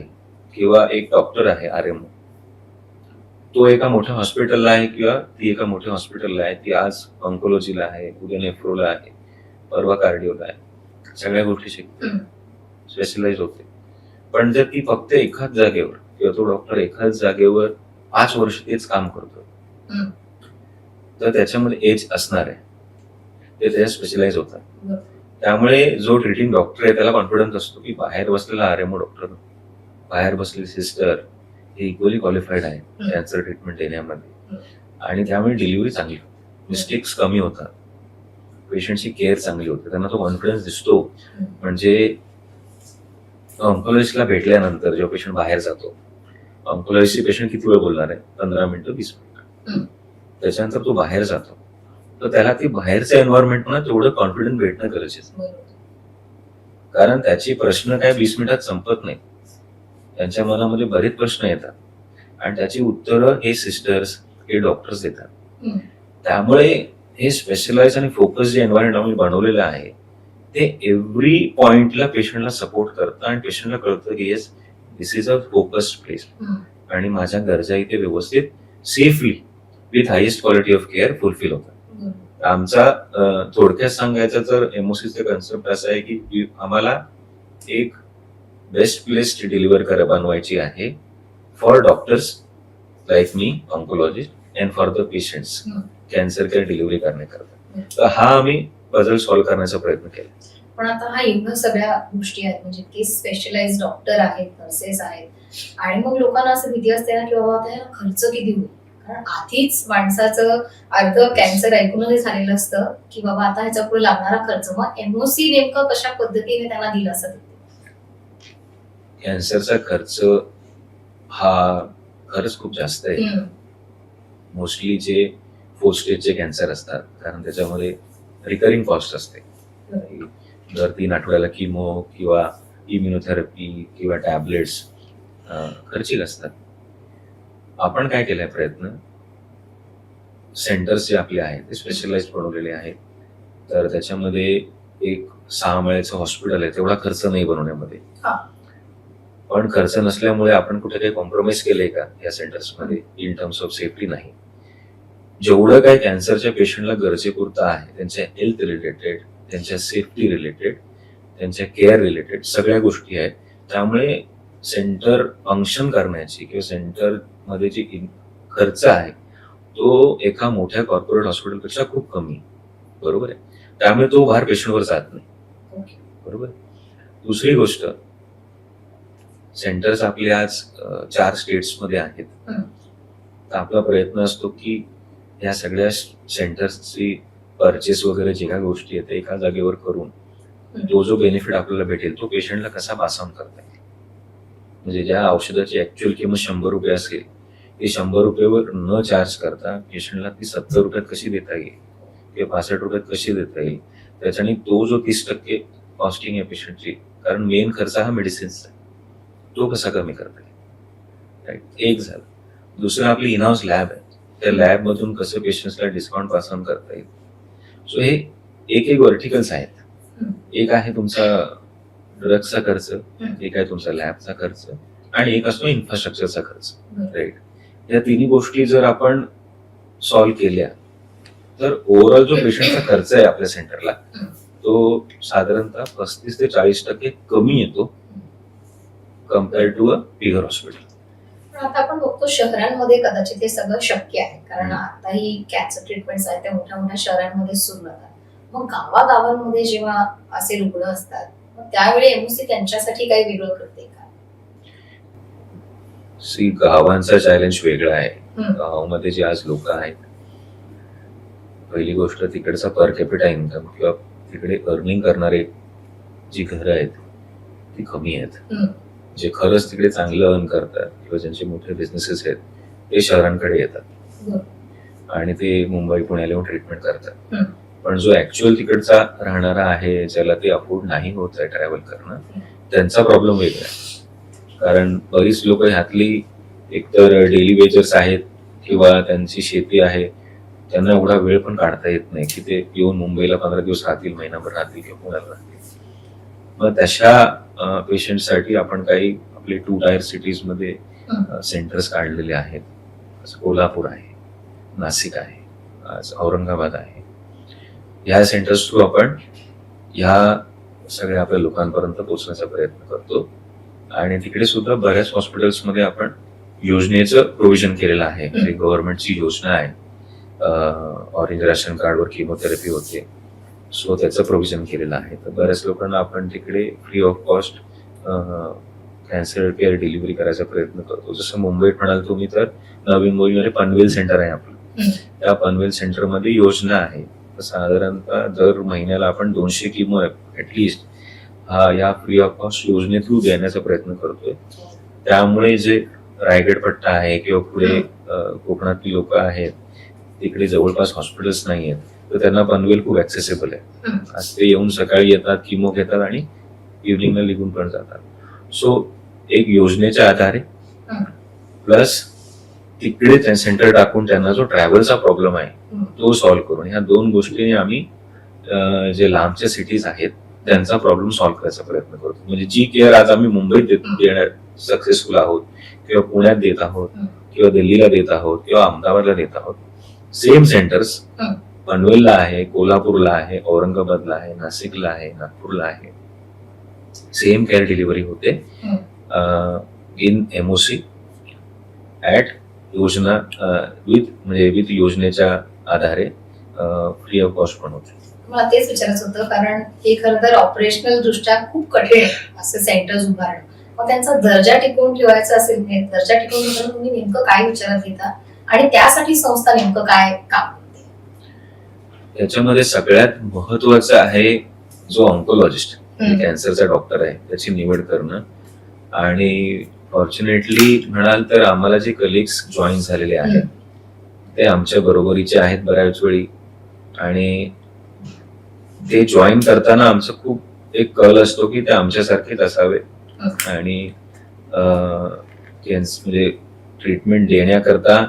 किंवा एक डॉक्टर आहे RMO, तो एका मोठ्या हॉस्पिटलला आहे किंवा ती एका मोठ्या हॉस्पिटलला आहे, ती आज ऑन्कोलॉजीला आहे, उद्या नेफ्रोला आहे, परवा कार्डिओला आहे, सगळ्या गोष्टी शिकते, स्पेशलाइज होते. पण जर ती फक्त एकाच जागेवर किंवा तो डॉक्टर एकाच जागेवर 5 वर्ष तेच काम करतो तर त्याच्यामध्ये एज असणार आहे, ते त्याच्यात स्पेशलाइज होतात. त्यामुळे जो ट्रीटिंग डॉक्टर आहे त्याला कॉन्फिडन्स असतो की बाहेर बसलेला RMO डॉक्टर, बाहेर बसलेली सिस्टर हे इक्वली क्वालिफाईड आहे कॅन्सर ट्रीटमेंट देण्यामध्ये. आणि त्यामुळे डिलिव्हरी चांगली, मिस्टेक्स कमी होतात, पेशंटची केअर चांगली होते, त्यांना तो कॉन्फिडन्स दिसतो. म्हणजे ऑन्कोलॉजिस्टला भेटल्यानंतर जेव्हा पेशंट बाहेर जातो, ऑन्कोलॉजिस्टचे पेशंट किती वेळ बोलणार आहे, 15 मिनिटं 20 मिनिटं. त्याच्यानंतर तो बाहेर जातो तर त्याला ते बाहेरचं एन्व्हायरमेंट ना तेवढं कॉन्फिडन्स भेटणं गरजेचं आहे. कारण त्याचे प्रश्न काय 20 मिनिटात संपत नाही, त्यांच्या मनामध्ये बरेच प्रश्न येतात आणि त्याची उत्तरं हे सिस्टर्स, हे डॉक्टर्स देतात. त्यामुळे हे स्पेशलाइज आणि फोकस जे एन्व्हायरमेंट आम्ही बनवलेलं आहे ते एव्हरी पॉइंटला पेशंटला सपोर्ट करतं आणि पेशंटला कळतं की yes this is a focused place आणि माझ्या गरजा इथे व्यवस्थित safely with highest quality of care fulfil होतात. आमचा थोडक्यात सांगायचं तर MOCचा कन्सेप्ट असा आहे की आम्हाला एक बेस्ट प्लेस डिलिव्हर बनवायची आहे for doctors like me oncologist and for the patients cancer care delivery करण्याकरता. तर हा आम्ही पझल सॉल्व्ह करण्याचा प्रयत्न केला. पण आता हा एवढ्या सगळ्या गोष्टी आहेत, म्हणजे की स्पेशलाइज डॉक्टर आहेत, नर्सेस आहेत, आणि मग लोकांना असं भीती असते ना की बाबा आता याला खर्च किती होईल, कारण आधीच माणसाचं अर्ध कॅन्सर ऐकूनच झालेलं असतं की बाबा आता ह्याच्या पुढे लागणारा खर्च. मग MOC नेमकं कशा पद्धतीने त्यांना दिला असं? कॅन्सरचा खर्च हा खरंच खूप जास्त आहे. मोस्टली जे 4 स्टेजचे कॅन्सर असतात, कारण त्याच्यामध्ये रिकरिंग कॉस्ट असते. दर 3 आठवड्याला किमो किंवा इम्युनोथेरपी किंवा टॅबलेट्स खर्चिक असतात. आपण काय केलाय प्रयत्न, सेंटर्स जे आपले आहेत ते स्पेशलाइज बनवलेले आहेत. तर त्याच्यामध्ये एक 6 माळ्याचं हॉस्पिटल आहे, तेवढा खर्च नाही बनवण्यामध्ये. पण खर्च नसल्यामुळे आपण कुठे काही कॉम्प्रोमाइज केलंय का या सेंटर्समध्ये इन टर्म्स ऑफ सेफ्टी? नाही. जेवढं काय कॅन्सरच्या पेशंटला गरजेपुरतं आहे, त्यांच्या हेल्थ रिलेटेड, त्यांच्या सेफ्टी रिलेटेड, त्यांच्या केअर रिलेटेड सगळ्या गोष्टी आहेत. त्यामुळे सेंटर फंक्शन करण्याची किंवा सेंटर मध्ये जे खर्च आहे तो एका मोठ्या कॉर्पोरेट हॉस्पिटलपेक्षा खूप कमी, बरोबर आहे. त्यामुळे तो भार पेशंटवर जात नाही, बरोबर. दुसरी गोष्ट, सेंटर्स आपले आज 4 स्टेट्स मध्ये आहेत. तर आपला प्रयत्न असतो की या सगळ्या सेंटर्सची परचेस वगैरे जे काही गोष्टी आहेत एका जागेवर करून तो जो बेनिफिट आपल्याला भेटेल तो पेशंटला कसा पास ऑन करता येईल. म्हणजे ज्या औषधाची ऍक्च्युअल किंमत 100 रुपये असेल ती 100 रुपयेवर न चार्ज करता पेशंटला ती 70 रुपयात कशी देता येईल किंवा 65 रुपयात कशी देता येईल, त्याच्याने तो जो 30% कॉस्टिंग आहे पेशंटची, कारण मेन खर्च हा मेडिसिन्सचा, तो कसा कमी करता येईल. राईट, एक झालं. दुसरं आपली इनहाऊस लॅब आहे, त्या लॅब मधून कसं पेशंट्सला डिस्काउंट पास ऑन करता येईल. सो हे एक व्हर्टिकल्स आहेत. एक आहे तुमचा ड्रग्सचा खर्च, एक आहे तुमचा लॅबचा खर्च, आणि एक असतो इन्फ्रास्ट्रक्चरचा खर्च. बरं. राईट. या तिन्ही गोष्टी जर आपण सॉल्व्ह केल्या तर ओव्हरऑल जो पेशंटचा खर्च आहे आपल्या सेंटरला तो साधारणतः 35 ते 40% कमी येतो compare to a bigger hospital. पण आता आपण बघतो शहरांमध्ये कदाचित हे सगळं शक्य आहे, कारण आताही कॅन्सर ट्रीटमेंट आहेत त्या मोठ्या मोठ्या शहरांमध्ये सुरू राहतात. मग गावागावांमध्ये जेव्हा असे रुग्ण असतात मग त्यावेळी एमओसी त्यांच्यासाठी काही वेगळं करते का? गावांचा चॅलेंज वेगळा आहे. हम्म. गावामध्ये जे आज लोक आहेत, पहिली गोष्ट तिकडचा पर कॅपिटा इन्कम किंवा तिकडे अर्निंग करणारे जी घरं आहेत ती कमी आहेत. हम्म. जे खरंच तिकडे चांगलं अर्न करतात किंवा ज्यांचे मोठे बिझनेसेस आहेत ते शहरांकडे येतात बरं. आणि ते मुंबई पुण्याला येऊन ट्रीटमेंट करतात. हम्म. पण जो ऍक्च्युअल तिकडचा राहणारा आहे ज्याला ते अफोर्ड नाही होत आहे ट्रॅव्हल करणं, त्यांचा प्रॉब्लेम वेगळा आहे. कारण बरीच लोक ह्यातली एकतर डेली वेजर्स आहेत किंवा त्यांची शेती आहे, त्यांना एवढा वेळ पण काढता येत नाही की ते येऊन मुंबईला 15 दिवस राहतील, महिनाभर राहतील किंवा पुण्याला राहतील. मग तशा पेशंटसाठी आपण काही आपले 2 टायर सिटीज मध्ये सेंटर्स काढलेले आहेत. जसं कोल्हापूर आहे, नाशिक आहे, आज औरंगाबाद आहे. ह्या सेंटर्स थ्रू आपण ह्या सगळ्या आपल्या लोकांपर्यंत पोहोचण्याचा प्रयत्न करतो आणि तिकडे सुद्धा बऱ्याच हॉस्पिटल्समध्ये आपण योजनेचं प्रोव्हिजन केलेलं आहे. म्हणजे गव्हर्नमेंटची योजना आहे, ऑरेंज राशन कार्डवर किमोथेरपी होते, सो त्याचं प्रोव्हिजन केलेलं आहे. तर बऱ्याच लोकांना आपण तिकडे free of cost cancer care delivery करायचा प्रयत्न करतो. जसं मुंबईत म्हणाल तुम्ही तर नवी मुंबईमध्ये पनवेल सेंटर आहे आपलं. त्या पनवेल सेंटरमध्ये योजना आहे. साधारणतः दर महिन्याला आपण 200 किमो ऍटलिस्ट या फ्री ऑफ कॉस्ट योजने थ्रू देण्याचा प्रयत्न करतोय. त्यामुळे जे रायगड पट्टा आहे किंवा पुढे कोकणातली लोक आहेत तिकडे जवळपास हॉस्पिटल्स नाही आहेत, तर त्यांना पनवेल खूप ऍक्सेसिबल आहे. आज ते येऊन सकाळी येतात, किमो घेतात आणि इव्हनिंगला निघून पण जातात. सो एक योजनेच्या आधारे प्लस तिकडे सेंटर टाकून त्यांना जो ट्रॅव्हलचा प्रॉब्लेम आहे तो सॉल्व्ह करून ह्या 2 गोष्टींनी आम्ही जे लांबच्या सिटीज आहेत त्यांचा प्रॉब्लेम सॉल्व्ह करायचा प्रयत्न करतो. म्हणजे जी केअर आज आम्ही मुंबईत देण्यात सक्सेसफुल आहोत किंवा पुण्यात देत आहोत किंवा दिल्लीला देत आहोत किंवा अहमदाबादला देत आहोत, सेम सेंटर्स पनवेलला आहे, कोल्हापूरला आहे, औरंगाबादला आहे, नाशिकला आहे, नागपूरला आहे. सेम केअर डिलिव्हरी होते इन एमओसी ऍट योजना विथ योजनेच्या आधारे फ्री ऑफ कॉस्ट पण होते. मला तेच विचारायचं होतं, कारण हे खरं तर ऑपरेशनल दृष्ट्या खूप कठीण आहे असे सेंटर्स उभारणं. मग त्यांचा दर्जा टिकवून ठेवायचा असेल, दर्जा टिकवून ठेवताना तुम्ही नेमकं काय विचारात घेता आणि त्यासाठी संस्था नेमकं काय काम करते? याच्यामध्ये सगळ्यात महत्वाचं आहे जो ऑन्कोलॉजिस्ट कॅन्सरचा डॉक्टर आहे त्याची निवड करणं. आणि फॉर्च्युनेटली म्हणाल तर आम्हाला जे कलिग्स जॉईन झालेले आहेत ते आमच्या बरोबरीचे आहेत बऱ्याच वेळी, आणि ते जॉईन करताना आमचं खूप एक कल असतो की ते आमच्यासारखेच असावे आणि म्हणजे ट्रीटमेंट देण्याकरता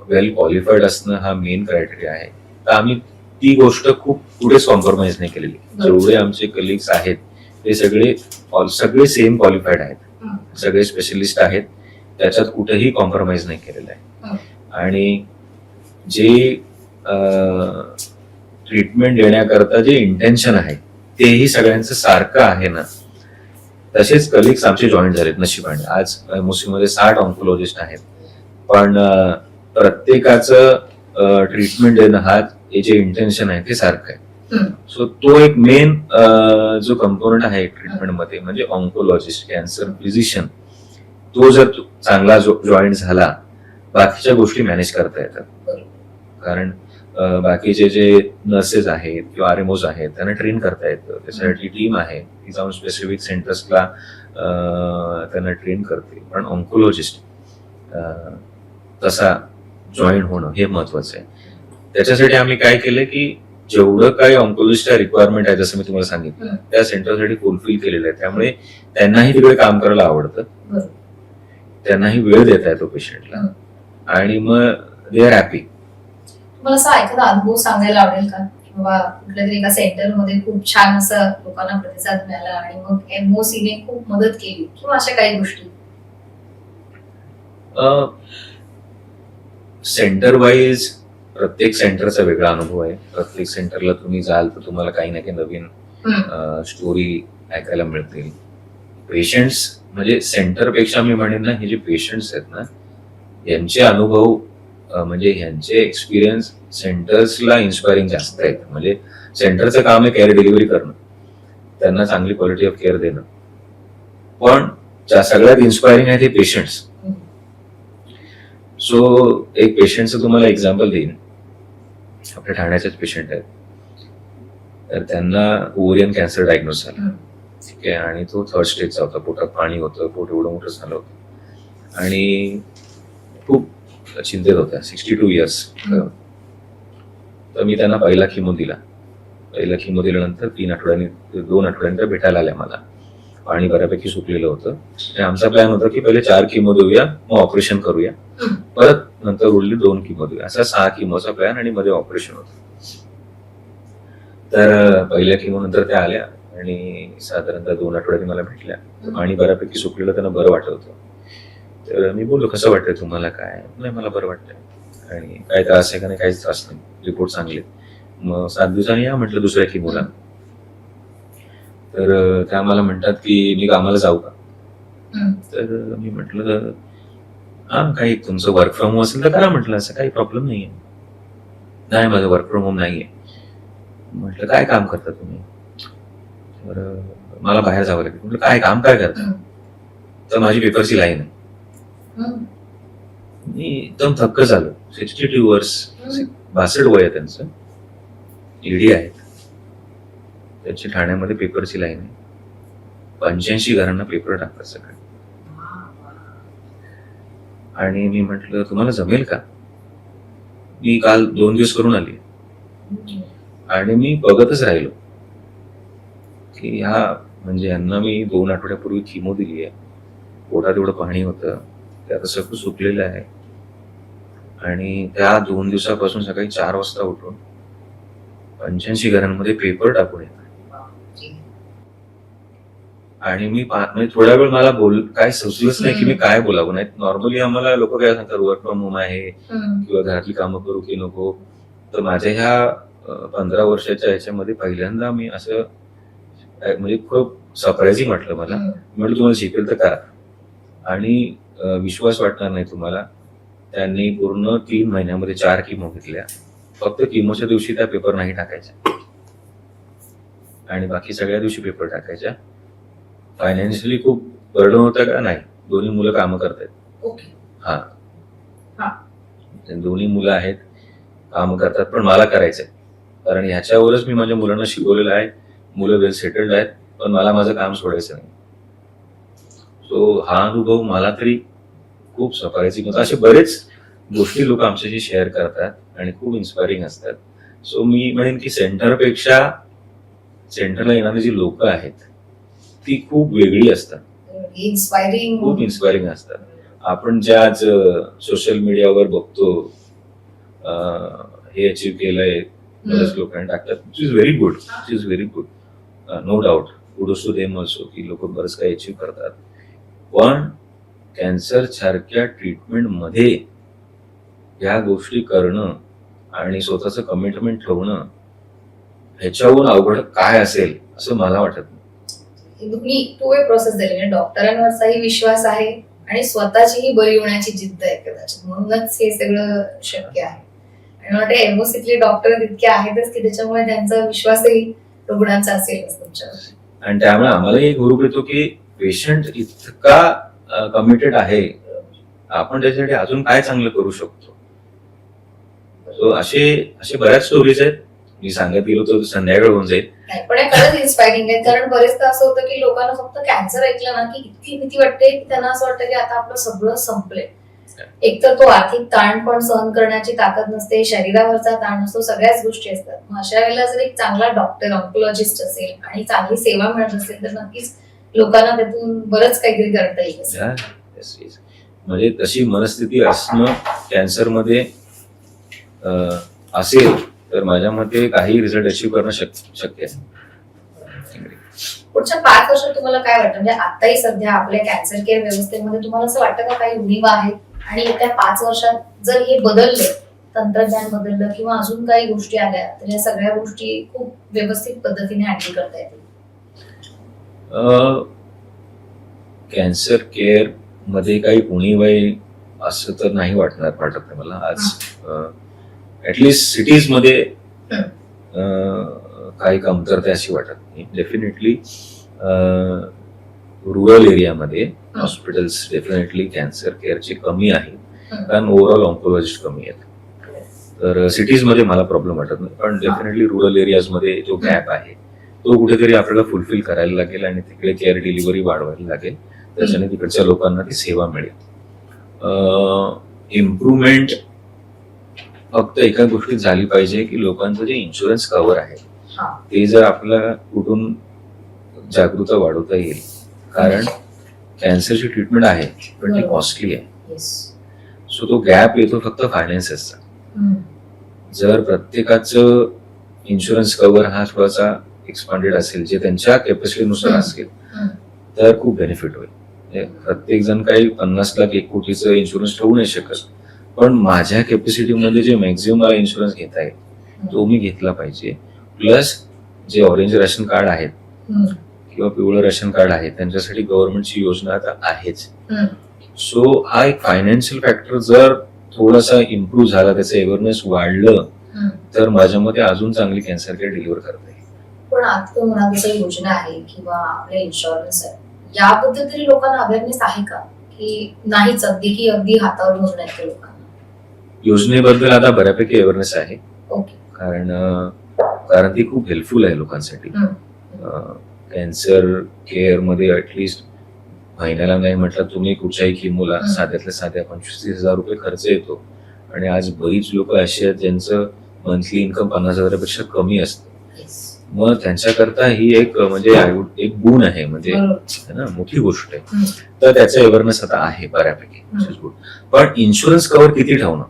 वेल क्वालिफाईड असणं हा मेन क्रायटेरिया आहे. तर आम्ही ती गोष्ट खूप पुढेच कॉम्प्रोमाइज नाही केलेली. जेवढे आमचे कलिग्स आहेत ते सगळे सेम क्वालिफाईड आहेत, सगळे स्पेशलिस्ट आहेत, त्याच्यात कुठेही कॉम्प्रोमाइज नाही केलेलं आहे. आणि जे ट्रीटमेंट देण्याकरता जे इंटेन्शन आहे तेही सगळ्यांचं सारखं आहे ना. तसेच कलिग्स आमचे जॉईन झालेत नशिबाने. आज एमओसी मध्ये 60 ऑन्कोलॉजिस्ट आहेत, पण प्रत्येकाचं ट्रीटमेंट देणं हा जे इंटेन्शन आहे ते सारखं आहे. सो तो एक मेन जो कंपोनंट आहे ट्रीटमेंट मध्ये म्हणजे ऑन्कोलॉजिस्ट, कॅन्सर फिजिशियन, तो जर चांगला जॉईन झाला बाकीच्या गोष्टी मॅनेज करता येतात. कारण बाकीचे जे नर्सेस आहेत किंवा आरएमओज आहेत त्यांना ट्रेन करता येतं. त्याच्यासाठी टीम आहे ती जाऊन स्पेसिफिक सेंटर्सला त्यांना ट्रेन करते. पण ऑन्कोलॉजिस्ट तसा जॉईन होणं हे महत्वाचं आहे. त्याच्यासाठी आम्ही काय केलं की जेवढं काही ऑन्कोलॉजिस्टच्या रिक्वायरमेंट आहे जसं मी तुम्हाला सांगितलं त्या सेंटरसाठी फुलफिल केलेलं आहे. त्यामुळे त्यांनाही तिकडे काम करायला आवडतं, त्यांनाही वेळ देता येतो पेशंटला आणि मग दे आर हॅपी. मला असा एखादा अनुभव सांगायला आवडेल का किंवा कुठल्या तरी एका सेंटरमध्ये खूप छान असा लोकांना प्रतिसाद मिळाला आणि मग एमओसीने खूप मदत केली किंवा अशा काही गोष्टी? सेंटर वाईज प्रत्येक सेंटरचा वेगळा अनुभव आहे. प्रत्येक सेंटरला तुम्ही जाल तर तुम्हाला काही ना काही नवीन स्टोरी ऐकायला मिळतील. पेशंट्स म्हणजे सेंटरपेक्षा मी म्हणेन ना, हे जे पेशंट्स आहेत ना, यांचे अनुभव म्हणजे यांचे एक्सपिरियन्स सेंटर्सला इन्स्पायरिंग जास्त आहेत. म्हणजे सेंटरचं काम आहे केअर डिलिव्हरी करणं, त्यांना चांगली क्वालिटी ऑफ केअर देणं, पण ज्या सगळ्यात इन्स्पायरिंग आहे ते पेशंट्स. सो एक पेशंटचं तुम्हाला एक्झाम्पल देईन. आपल्या ठाण्याचेच पेशंट आहेत, तर त्यांना ओव्हरियन कॅन्सर डायग्नोस झाला. ठीक आहे, आणि तो 3rd स्टेजचा होता. पोटात पाणी होतं, पोट एवढं मोठं झालं होतं आणि खूप चिंतेत होत्या. 62 इयर्स. तर मी त्यांना पहिला किमो दिला. पहिला किमो दिल्यानंतर 2 आठवड्यांनी भेटायला आल्या मला. पाणी बऱ्यापैकी सुकलेलं होतं आणि आमचा प्लॅन होता की पहिले 4 किमो देऊया, मग ऑपरेशन करूया, परत नंतर उरली 2 किमो देऊया, असा 6 किमोचा प्लॅन आणि मध्ये ऑपरेशन होतं. तर पहिल्या किमो नंतर त्या आल्या आणि साधारणतः 2 आठवड्यांनी मला भेटल्या. पाणी बऱ्यापैकी सुकलेलं, त्यांना बरं वाटत होतं. तर मी बोललो, कसं वाटतंय तुम्हाला? काय नाही, मला बरं वाटतंय. आणि काय त्रास आहे का नाही? काहीच त्रास नाही, रिपोर्ट चांगले. मग 7 दिवसांनी या म्हटलं दुसऱ्या किमोला. तर त्या मला म्हणतात की मी कामाला जाऊ का? तर मी म्हटलं हा, काही तुमचं वर्क फ्रॉम होम असेल तर करा म्हटलं, असं काही प्रॉब्लेम नाहीये. नाही, माझं वर्क फ्रॉम होम नाहीये. म्हटलं काय काम करता तुम्ही? तर मला बाहेर जावं लागेल. म्हटलं काय काम काय करता? तर माझी पेपरची लाईन आहे. मी एकदम थक्क झालो. 62 वर्ष, 62 वय आहे त्यांचं, ईडी आहेत, त्यांची ठाण्यामध्ये पेपरची लाईन आहे. 85 घरांना पेपर टाकतात सगळे. आणि मी म्हटलं तुम्हाला जमेल का? मी काल 2 दिवस करून आली आणि मी बघतच राहिलो की ह्या म्हणजे यांना मी 2 आठवड्यापूर्वी किमो दिली आहे. पोटात एवढं पाणी होतं, ते आता सगळं सुकलेलं आहे. आणि त्या 2 दिवसापासून सकाळी 4 वाजता उठून 85 घरांमध्ये पेपर टाकून येतात. आणि मी म्हणजे थोडा वेळ मला काय सुचलंच नाही की मी काय बोलावं. नाही नॉर्मली आम्हाला लोक काय सांगतात वर्क फ्रॉम होम आहे किंवा घरातली कामं करू की नको. तर माझ्या ह्या 15 वर्षाच्या ह्याच्यामध्ये पहिल्यांदा मी असं म्हणजे खूप सरप्राइझिंग वाटलं मला. म्हटलं तुम्हाला शिकेल तर करा. आणि विश्वास वाटणार नाही तुम्हाला, त्यांनी पूर्ण 3 महिन्यामध्ये 4 किमो घेतल्या. फक्त किमोच्या दिवशी त्या पेपर नाही टाकायच्या आणि बाकी सगळ्या दिवशी पेपर टाकायच्या. फायनान्शियली खूप बर्डन होतं का? नाही, दोन्ही मुलं कामं करतायत. हा, दोन्ही मुलं आहेत, कामं करतात, पण मला करायचंय. कारण ह्याच्यावरच मी माझ्या मुलांना शिकवलेलं आहे. मुलं वेल सेटल्ड आहेत, पण मला माझं काम सोडायचं नाही. सो हा अनुभव मला तरी खूप सरप्राइझिंग होता. असे बरेच गोष्टी लोक आमच्याशी शेअर करतात आणि खूप इन्स्पायरिंग असतात. सो मी म्हणेन की सेंटरपेक्षा सेंटरला येणारी जी लोक आहेत ती खूप वेगळी असतात, खूप इन्स्पायरिंग असतात. आपण ज्या आज सोशल मीडियावर बघतो हे अचीव्ह केलंय, बरेच लोकांनी टाकतात, which is very good, which is very good, no doubt. Kudos to them also की लोक बरंच काही अचीव्ह करतात. पण कॅन्सर सारख्या ट्रीटमेंट मध्ये या गोष्टी करणं आणि स्वतःचं कमिटमेंट ठेवणं ह्याच्याहून अवघड काय असेल असं मला वाटत नाही. दोन्ही टू वे प्रोसेस झाली. म्हणजे डॉक्टरांवरचाही विश्वास आहे आणि स्वतःचीही बरी होण्याची जिद्द आहे कदाचित, म्हणूनच हे सगळं शक्य आहे. आणि मला ते एमओसीतले डॉक्टर तितके आहेतच की त्याच्यामुळे त्यांचा विश्वासही रुग्णांचा असेलच तुमच्यावर. आणि त्यामुळे आम्हालाही एक हुरूप येतो की पेशंट इतका कमिटेड आहे, आपण त्याच्यासाठी अजून काय चांगलं करू शकतो. सो असे बऱ्याच स्टोरीज आहेत. मी सांगत गेलो तर संध्याकाळ होऊन जाईल. नाही, पण खरंच इन्स्पायरिंग आहे. कारण बरेचदा असं होतं की लोकांना फक्त कॅन्सर ऐकलं ना की इतकी भीती वाटते की त्यांना असं वाटतं की आता आपलं सगळं संपलंय. एकतर तो आर्थिक ताण पण सहन करण्याची ताकद नसते, शरीरावरचा ताण असतो, सगळ्याच गोष्टी असतात. मग अशा वेळेला जर एक चांगला डॉक्टर, ऑन्कोलॉजिस्ट असेल आणि चांगली सेवा मिळत असेल तर नक्कीच लोकांना त्यातून बरंच काहीतरी करता येईल. म्हणजे तशी मनस्थिती असणं कॅन्सरमध्ये असेल तर माझ्या मते काही रिझल्ट अचीव्ह करणं शक्य आहे. पुढच्या 5 वर्षात तुम्हाला काय वाटतं, म्हणजे आताही सध्या आपल्या कॅन्सर केअर व्यवस्थेमध्ये तुम्हाला असं वाटतं का काही उणीवा आहेत, आणि येत्या 5 वर्षात जर हे बदलले, तंत्रज्ञान बदललं किंवा अजून काही गोष्टी आल्या, तर या सगळ्या गोष्टी खूप व्यवस्थित पद्धतीने हँडल करता येतील? कॅन्सर केअर मध्ये काही उणीव आहे असं तर नाही वाटत नाही मला आज. ऍटलिस्ट सिटीज मध्ये काही कमतरता अशी वाटत नाही. डेफिनेटली रुरल एरियामध्ये हॉस्पिटल्स डेफिनेटली कॅन्सर केअरची कमी आहे, कारण ओव्हरऑल ऑन्कोलॉजिस्ट कमी आहेत. तर सिटीज मध्ये मला प्रॉब्लेम वाटत नाही, पण डेफिनेटली रुरल एरियाज मध्ये जो गॅप आहे तो कुठेतरी आपल्याला फुलफिल करायला लागेल आणि तिकडे केअर डिलिव्हरी वाढवायला लागेल, त्याच्याने तिकडच्या लोकांना ती सेवा मिळेल. इम्प्रुव्हमेंट फक्त एका गोष्टीत झाली पाहिजे की लोकांचं जे इन्शुरन्स कव्हर आहे ते जर आपल्याला कुठून जागरूकता वाढवता येईल, कारण कॅन्सरची ट्रीटमेंट आहे पण ती कॉस्टली आहे. सो तो गॅप येतो फक्त फायनान्सेसचा. जर प्रत्येकाचं इन्शुरन्स कव्हर हा थोडासा एक्सपांडेड असेल, जे त्यांच्या कॅपॅसिटीनुसार असेल, तर खूप बेनिफिट होईल. प्रत्येक जण काही 50 लाख 1 कोटीचं इन्शुरन्स ठेवू नाही शकत, पण माझ्या कॅपॅसिटीमध्ये जे मॅक्झिमम मला इन्शुरन्स घेता येईल तो मी घेतला पाहिजे. प्लस जे ऑरेंज रेशन कार्ड आहेत किंवा पिवळं रेशन कार्ड आहे त्यांच्यासाठी गव्हर्नमेंटची योजना आता आहेच. सो हा एक फायनान्शियल फॅक्टर जर थोडासा इम्प्रूव्ह झाला, त्याचं अवेअरनेस वाढलं, तर माझ्या मते अजून चांगली कॅन्सर केअर डिलिव्हर करता येईल. पण आता तो म्हणाली योजना आहे किंवा आपले इन्शुरन्स आहे, याबद्दल तरी लोकांना अवेअरनेस आहे का, की नाहीच अगदी हातावर मोजून आहेत लोकांना? योजनेबद्दल आता बऱ्यापैकी अवेअरनेस आहे. ओके. कारण ती खूप हेल्पफुल आहे लोकांसाठी. कॅन्सर केअर मध्ये ऍटलिस्ट महिन्याला नाही म्हटलं तुम्ही कुठच्याही किमोला साध्यातल्या साध्या 25,000 रुपये खर्च येतो, आणि आज बरीच लोक अशी आहेत ज्यांचं मंथली इन्कम 50,000पेक्षा कमी असतं. मग त्यांच्याकरता ही एक म्हणजे एक गुण आहे, म्हणजे ना मोठी गोष्ट आहे. तर त्याचं अवेअरनेस आता आहे बऱ्यापैकी. पण इन्शुरन्स कव्हर किती ठेवणं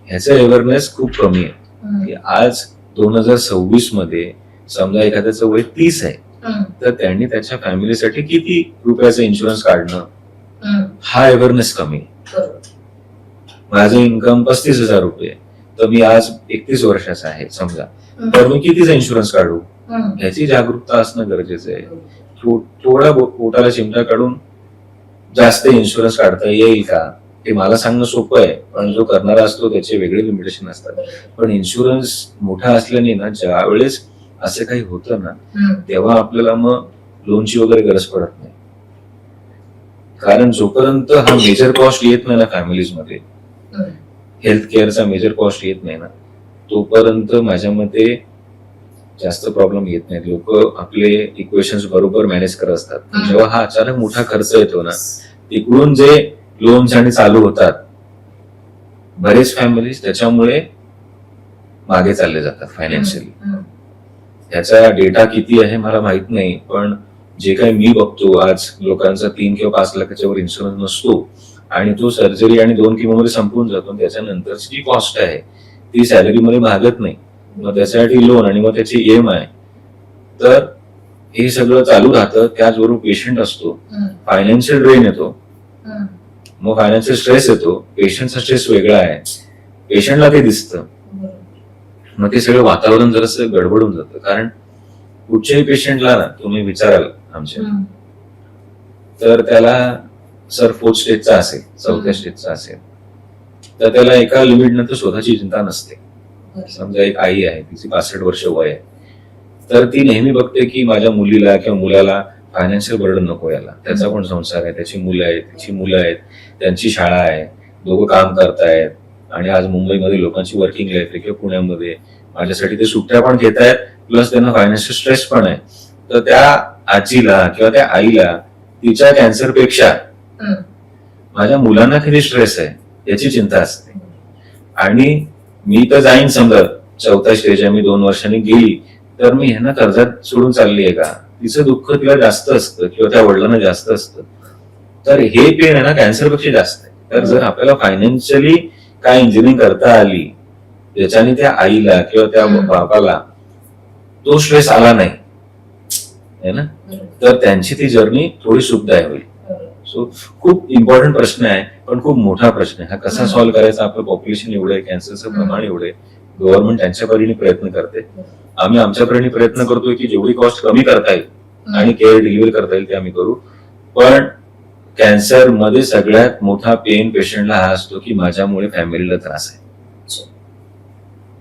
ह्याचं अवेअरनेस खूप कमी आहे. आज 2026 मध्ये समजा एखाद्याचं वय 30 आहे, तर त्यांनी त्याच्या फॅमिलीसाठी किती रुपयाचं इन्शुरन्स काढणं हा अवेअरनेस कमी आहे. माझं इन्कम 35,000 रुपये, तर मी आज 31 वर्षाचा आहे समजा, तर मी कितीचा इन्शुरन्स काढू ह्याची जागरूकता असणं गरजेचं आहे. थोडा पोटाला चिमटा काढून जास्त इन्शुरन्स काढता येईल का हे मला सांगणं सोपं आहे, पण जो करणारा असतो त्याचे वेगळे लिमिटेशन असतात. पण इन्शुरन्स मोठा असल्याने ना, ज्या वेळेस असं काही होतं ना, तेव्हा आपल्याला मग लोनची वगैरे गरज पडत नाही. कारण जोपर्यंत हा मेजर कॉस्ट येत नाही ना फॅमिलीज मध्ये, हेल्थ केअरचा मेजर कॉस्ट येत नाही ना, तोपर्यंत माझ्या मते जास्त प्रॉब्लेम येत नाहीत. लोक आपले इक्वेशन्स बरोबर मॅनेज करत असतात. जेव्हा हा अचानक मोठा खर्च येतो ना, तिकडून जे लोन्स आणि चालू होतात, बरेच फॅमिलीज त्याच्यामुळे मागे चालले जातात फायनान्शियली. याचा डेटा किती आहे मला माहित नाही, पण जे काही मी बघतो आज लोकांचा 3 किंवा 5 लाखाच्या वर इन्शुरन्स नसतो, आणि तो सर्जरी आणि 2 किमोमध्ये संपून जातो. त्याच्यानंतरची जी कॉस्ट आहे ती सॅलरीमध्ये भागत नाही, मग त्याच्यासाठी लोन आणि मग त्याची EMI, तर हे सगळं चालू राहतं. त्याचबरोबर पेशंट असतो, फायनान्शियल ड्रेन येतो, मग फायनान्शियल स्ट्रेस येतो. पेशंटचा स्ट्रेस वेगळा आहे, पेशंटला ते दिसतं, मग ते सगळं वातावरण जरासं गडबडून जातं. कारण कुठच्याही पेशंटला ना तुम्ही विचाराल आमच्या, तर त्याला सर 4th स्टेजचा असेल, 4थ्या स्टेजचा असेल, तर त्याला एका लिमिट नंतर स्वतःची चिंता नसते. समजा एक आई आहे, तिची 65 वर्ष वय आहे, तर ती नेहमी बघते की माझ्या मुलीला किंवा मुलाला फायनान्शियल बर्डन नको यायला. त्याचा पण संसार आहे, त्याची मुलं आहेत, तिची मुलं आहेत, त्यांची शाळा आहे, दोघं काम करतायत, आणि आज मुंबईमध्ये लोकांची वर्किंग लाईफ आहे किंवा पुण्यामध्ये, माझ्यासाठी ते सुट्ट्या पण घेत आहेत, प्लस त्यांना फायनान्शियल स्ट्रेस पण आहे. तर त्या आजीला किंवा त्या आईला तिच्या कॅन्सर पेक्षा माझ्या मुलांना किती स्ट्रेस आहे याची चिंता असते. आणि मी तर जाईन समजा 4था स्टेज आहे, मी 2 वर्षांनी गेली, तर मी ह्यांना कर्जात सोडून चालली आहे का, तिचं दुःख तिला जास्त असतं किंवा त्या वडिलांना जास्त असतं. तर हे पेन आहे ना कॅन्सर पेक्षा जास्त आहे. तर जर आपल्याला फायनान्शियली काय इंजिनिअरिंग करता आली, ज्याच्याने त्या आईला किंवा त्या बाबाला तो स्ट्रेस आला नाही है ना, तर त्यांची ती जर्नी थोडी सुखदायक होईल. सो खूप इम्पॉर्टंट प्रश्न आहे, पण खूप मोठा प्रश्न आहे. हा कसा सॉल्व्ह करायचा? आपलं पॉप्युलेशन एवढं आहे, कॅन्सरचं प्रमाण एवढं आहे, गव्हर्नमेंट त्यांच्या परीने प्रयत्न करते, आम्ही आमच्या परीने प्रयत्न करतोय की जेवढी कॉस्ट कमी करता येईल आणि केअर डिलिव्हर करता येईल ते आम्ही करू. पण कॅन्सर मध्ये सगळ्यात मोठा पेन पेशंटला हा असतो की माझ्यामुळे फॅमिलीला त्रास आहे,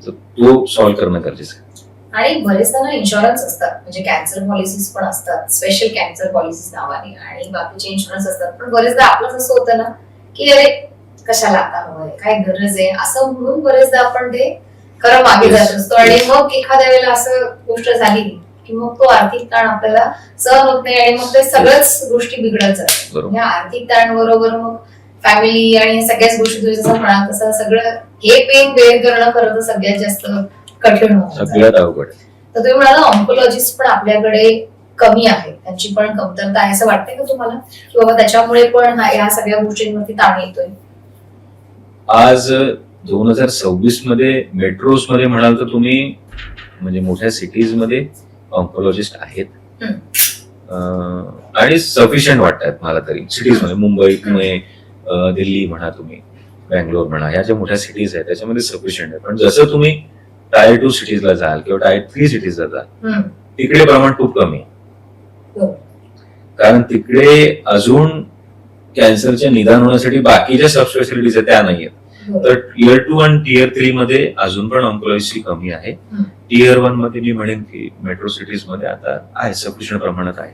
तर तो सॉल्व्ह करणं गरजेचं आहे. आणि बरेचदा ना इन्शुरन्स असतात, म्हणजे कॅन्सर पॉलिसीज पण असतात, स्पेशल कॅन्सर पॉलिसीज नावाने, आणि बाकीचे इन्शुरन्स असतात. पण बरेचदा आपलंच असं होतं ना की अरे कशाला आता हवंय, काय गरज आहे असं म्हणून बरेचदा आपण ते खरं मागे जात असतो. आणि मग एखाद्या वेळेला असं गोष्ट झाली की मग तो आर्थिक ताण आपल्याला सहन होत नाही आणि मग ते सगळ्याच गोष्टी बिघडत जातात. या आर्थिक ताण बरोबर मग फॅमिली आणि सगळ्याच गोष्टी तुम्ही जसं म्हणाल तसं सगळं हे पेन बेअर करणं खरं तर सगळ्यात जास्त कठीण होतं, सगळ्यात अवघड. तर तुम्ही म्हणाला ऑन्कोलॉजिस्ट पण आपल्याकडे कमी आहे, त्यांची पण कमतरता आहे असं वाटतंय का तुम्हाला, की बाबा त्याच्यामुळे पण या सगळ्या गोष्टींवरती ताण येतोय? आज 2026 मध्ये मेट्रोज मध्ये म्हणाल तर तुम्ही म्हणजे मोठ्या सिटीज मध्ये ऑन्कोलॉजिस्ट आहेत आणि सफिशियंट वाटतात मला तरी. सिटीज मध्ये मुंबई, पुणे, दिल्ली म्हणा तुम्ही, बँगलोर म्हणा, ह्या ज्या मोठ्या सिटीज आहेत त्याच्यामध्ये सफिशियंट आहे. पण जसं तुम्ही टायर 2 सिटीजला जाल किंवा टायर 3 सिटीजला जाल तिकडे प्रमाण खूप कमी आहे, कारण तिकडे अजून कॅन्सरचे निदान होण्यासाठी बाकीच्या सबस्पेशालिटीज आहेत त्या नाहीयेत. तर टियर 2 आणि टियर 3 मध्ये अजून पण ऑन्कोलॉजी कमी आहे. टियर 1 मध्ये मी म्हणेन की मेट्रो सिटीज मध्ये आता आहे, सफिशियंट प्रमाणात आहे.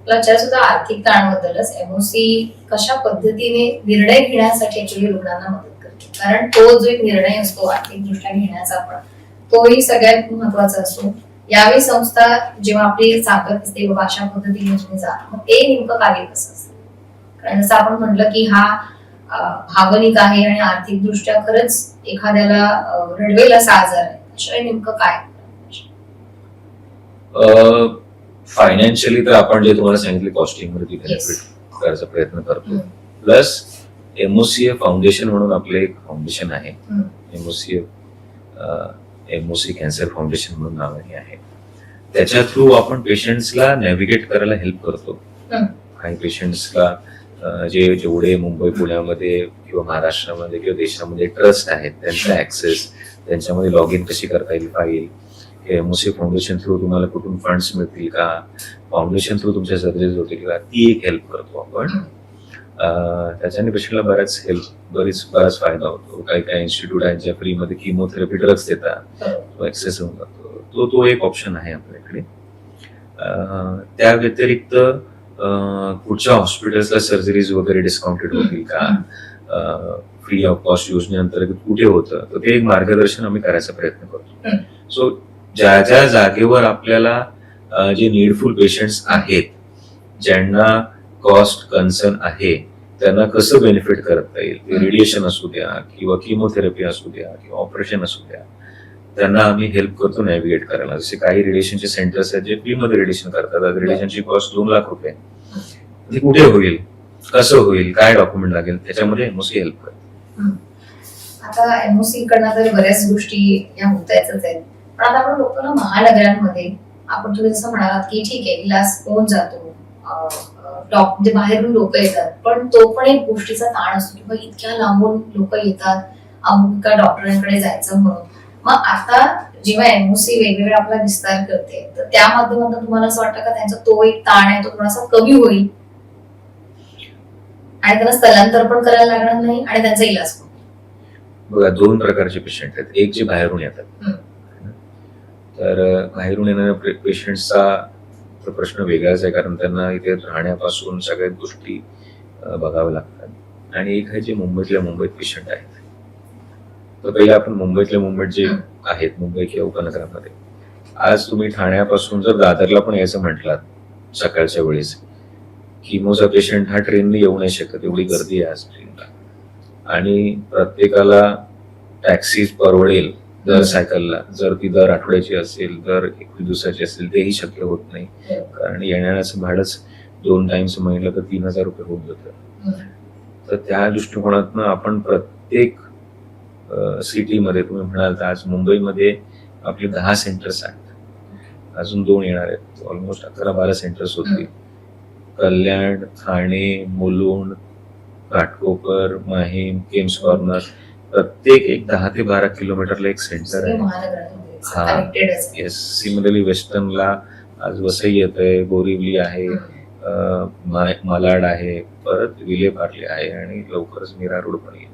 सुद्धा आर्थिक ताणाबद्दलच एमओसी कशा पद्धतीने निर्णय घेण्यासाठी ऍक्च्युली रुग्णांना मदत करते, कारण तो जो एक निर्णय असतो आर्थिक दृष्ट्या घेण्याचा पण तोही सगळ्यात महत्वाचा असतो. यावेळी संस्था जेव्हा आपली सांगत असते बाबा अशा पद्धतीने तुम्ही जा, मग ते नेमकं कार्य कसं असतं? कारण जसं आपण म्हटलं की हा भावनिक आहे आणि आर्थिक दृष्ट्या खरंच एखाद्याला रडवेल असा आजार आहे, अशा नेमकं काय? फायनान्शियली तर आपण जे तुम्हाला सांगितले कॉस्टिंग मध्ये बेनिफिट करायचा प्रयत्न करतो. प्लस एमओसीएफ फाउंडेशन म्हणून आपले एक फाउंडेशन आहे, एमओसी कॅन्सर फाउंडेशन म्हणून नावाने आहे. त्याच्या थ्रू आपण पेशंट्सला नॅव्हिगेट करायला हेल्प करतो. काही पेशंट्सला जेवढे मुंबई, पुण्यामध्ये किंवा महाराष्ट्रामध्ये किंवा देशामध्ये ट्रस्ट आहेत त्यांचा ऍक्सेस, त्यांच्यामध्ये लॉग इन कशी करता येईल फाईल, एमओसी फाउंडेशन थ्रू तुम्हाला कुठून फंड्स मिळतील का, फाउंडेशन थ्रू तुमच्या सर्जरीज होतील का, ती एक हेल्प करतो आपण. त्याच्याने पेशंटला बराच फायदा होतो. काही काही इन्स्टिट्यूट आहेत ज्या फ्रीमध्ये किमोथेरपी ड्रग्स देतात, तो ऍक्सेस होऊन जातो. तो एक ऑप्शन आहे आपल्याकडे. त्या व्यतिरिक्त कुठच्या हॉस्पिटल्सला सर्जरीज वगैरे डिस्काउंटेड होतील का, फ्री ऑफ कॉस्ट योजनेअंतर्गत कुठे होतं, तर ते एक मार्गदर्शन आम्ही करायचा प्रयत्न करतो. सो ज्या ज्या जागेवर आपल्याला जे नीडफुल पेशंट्स आहेत, ज्यांना कॉस्ट कन्सर्न आहे, त्यांना कसं बेनिफिट करता येईल, रेडिएशन असू द्या किंवा किमोथेरपी असू द्या किंवा ऑपरेशन असू द्या, त्यांना आम्ही हेल्प करतो नॅव्हिगेट करायला. जसे काही रेडिएशनचे सेंटर्स आहेत जे फ्रीमध्ये रेडिएशन करतात, रेडिएशनची कॉस्ट 2 लाख रुपये, ते कुठे होईल, कसं होईल, काय डॉक्युमेंट लागेल, त्याच्यामध्ये एमओसी हेल्प करते. आता एमओसी कडनं तर बऱ्याच गोष्टी या होतायच आहेत, पण आता आपण लोकांना महानगरांमध्ये आपण तुम्ही जसं म्हणालात की ठीक आहे इलाज होऊन जातो, म्हणजे बाहेरून लोक येतात, पण तो पण एक गोष्टीचा ताण असतो किंवा इतक्या लांबून लोक येतात अमुक डॉक्टरांकडे जायचं म्हणून. मग आता जेव्हा एमओसी वेगवेगळा आपला विस्तार करते, तर त्या माध्यमातून तुम्हाला असं वाटतं का त्यांचा तो एक ताण आहे तो थोडासा कमी होईल आणि त्यांना स्थलांतर पण करायला लागणार नाही आणि त्यांचा इलाज पण? बघा, 2 प्रकारचे पेशंट आहेत. एक जे बाहेरून येतात, तर बाहेरून येणाऱ्या पेशंटचा प्रश्न वेगळाच आहे, कारण त्यांना इथे राहण्यापासून सगळ्या गोष्टी बघाव्या लागतात. आणि एक आहे जे मुंबईत पेशंट आहेत. तर पहिले आपण मुंबईत जे आहेत, मुंबई किंवा उपनगरामध्ये, आज तुम्ही ठाण्यापासून जर दादरला पण यायचं म्हटलात सकाळच्या वेळेस, किमोचा पेशंट हा ट्रेनने येऊ नाही शकत, एवढी गर्दी आहे आज ट्रेनला. आणि प्रत्येकाला टॅक्सी परवडेल दर सायकलला, जर ती दर आठवड्याची असेल, दर 21 दिवसाची असेल, तेही शक्य होत नाही, कारण येण्याचं भाडंच 2 टाइम्स महिन्याला तर 3000 रुपये होऊन जातं. तर त्या दृष्टिकोनातनं आपण प्रत्येक सिटीमध्ये तुम्ही म्हणाल तर आज मुंबईमध्ये आपले 10 सेंटर्स आहेत, अजून 2 येणार आहेत, ऑलमोस्ट 11-12 सेंटर्स होतील. कल्याण, ठाणे, मुलुंड, घाटकोपर, माहीम, केम्स कॉर्नर, प्रत्येक एक 10 ते 12 किलोमीटरला एक सेंटर आहे. येस, सिमिलरली वेस्टर्नला आज वसई येत आहे, बोरिवली आहे, मालाड आहे, परत विलेपार्ले आहे आणि लवकरच मीरा रोड पण येईल.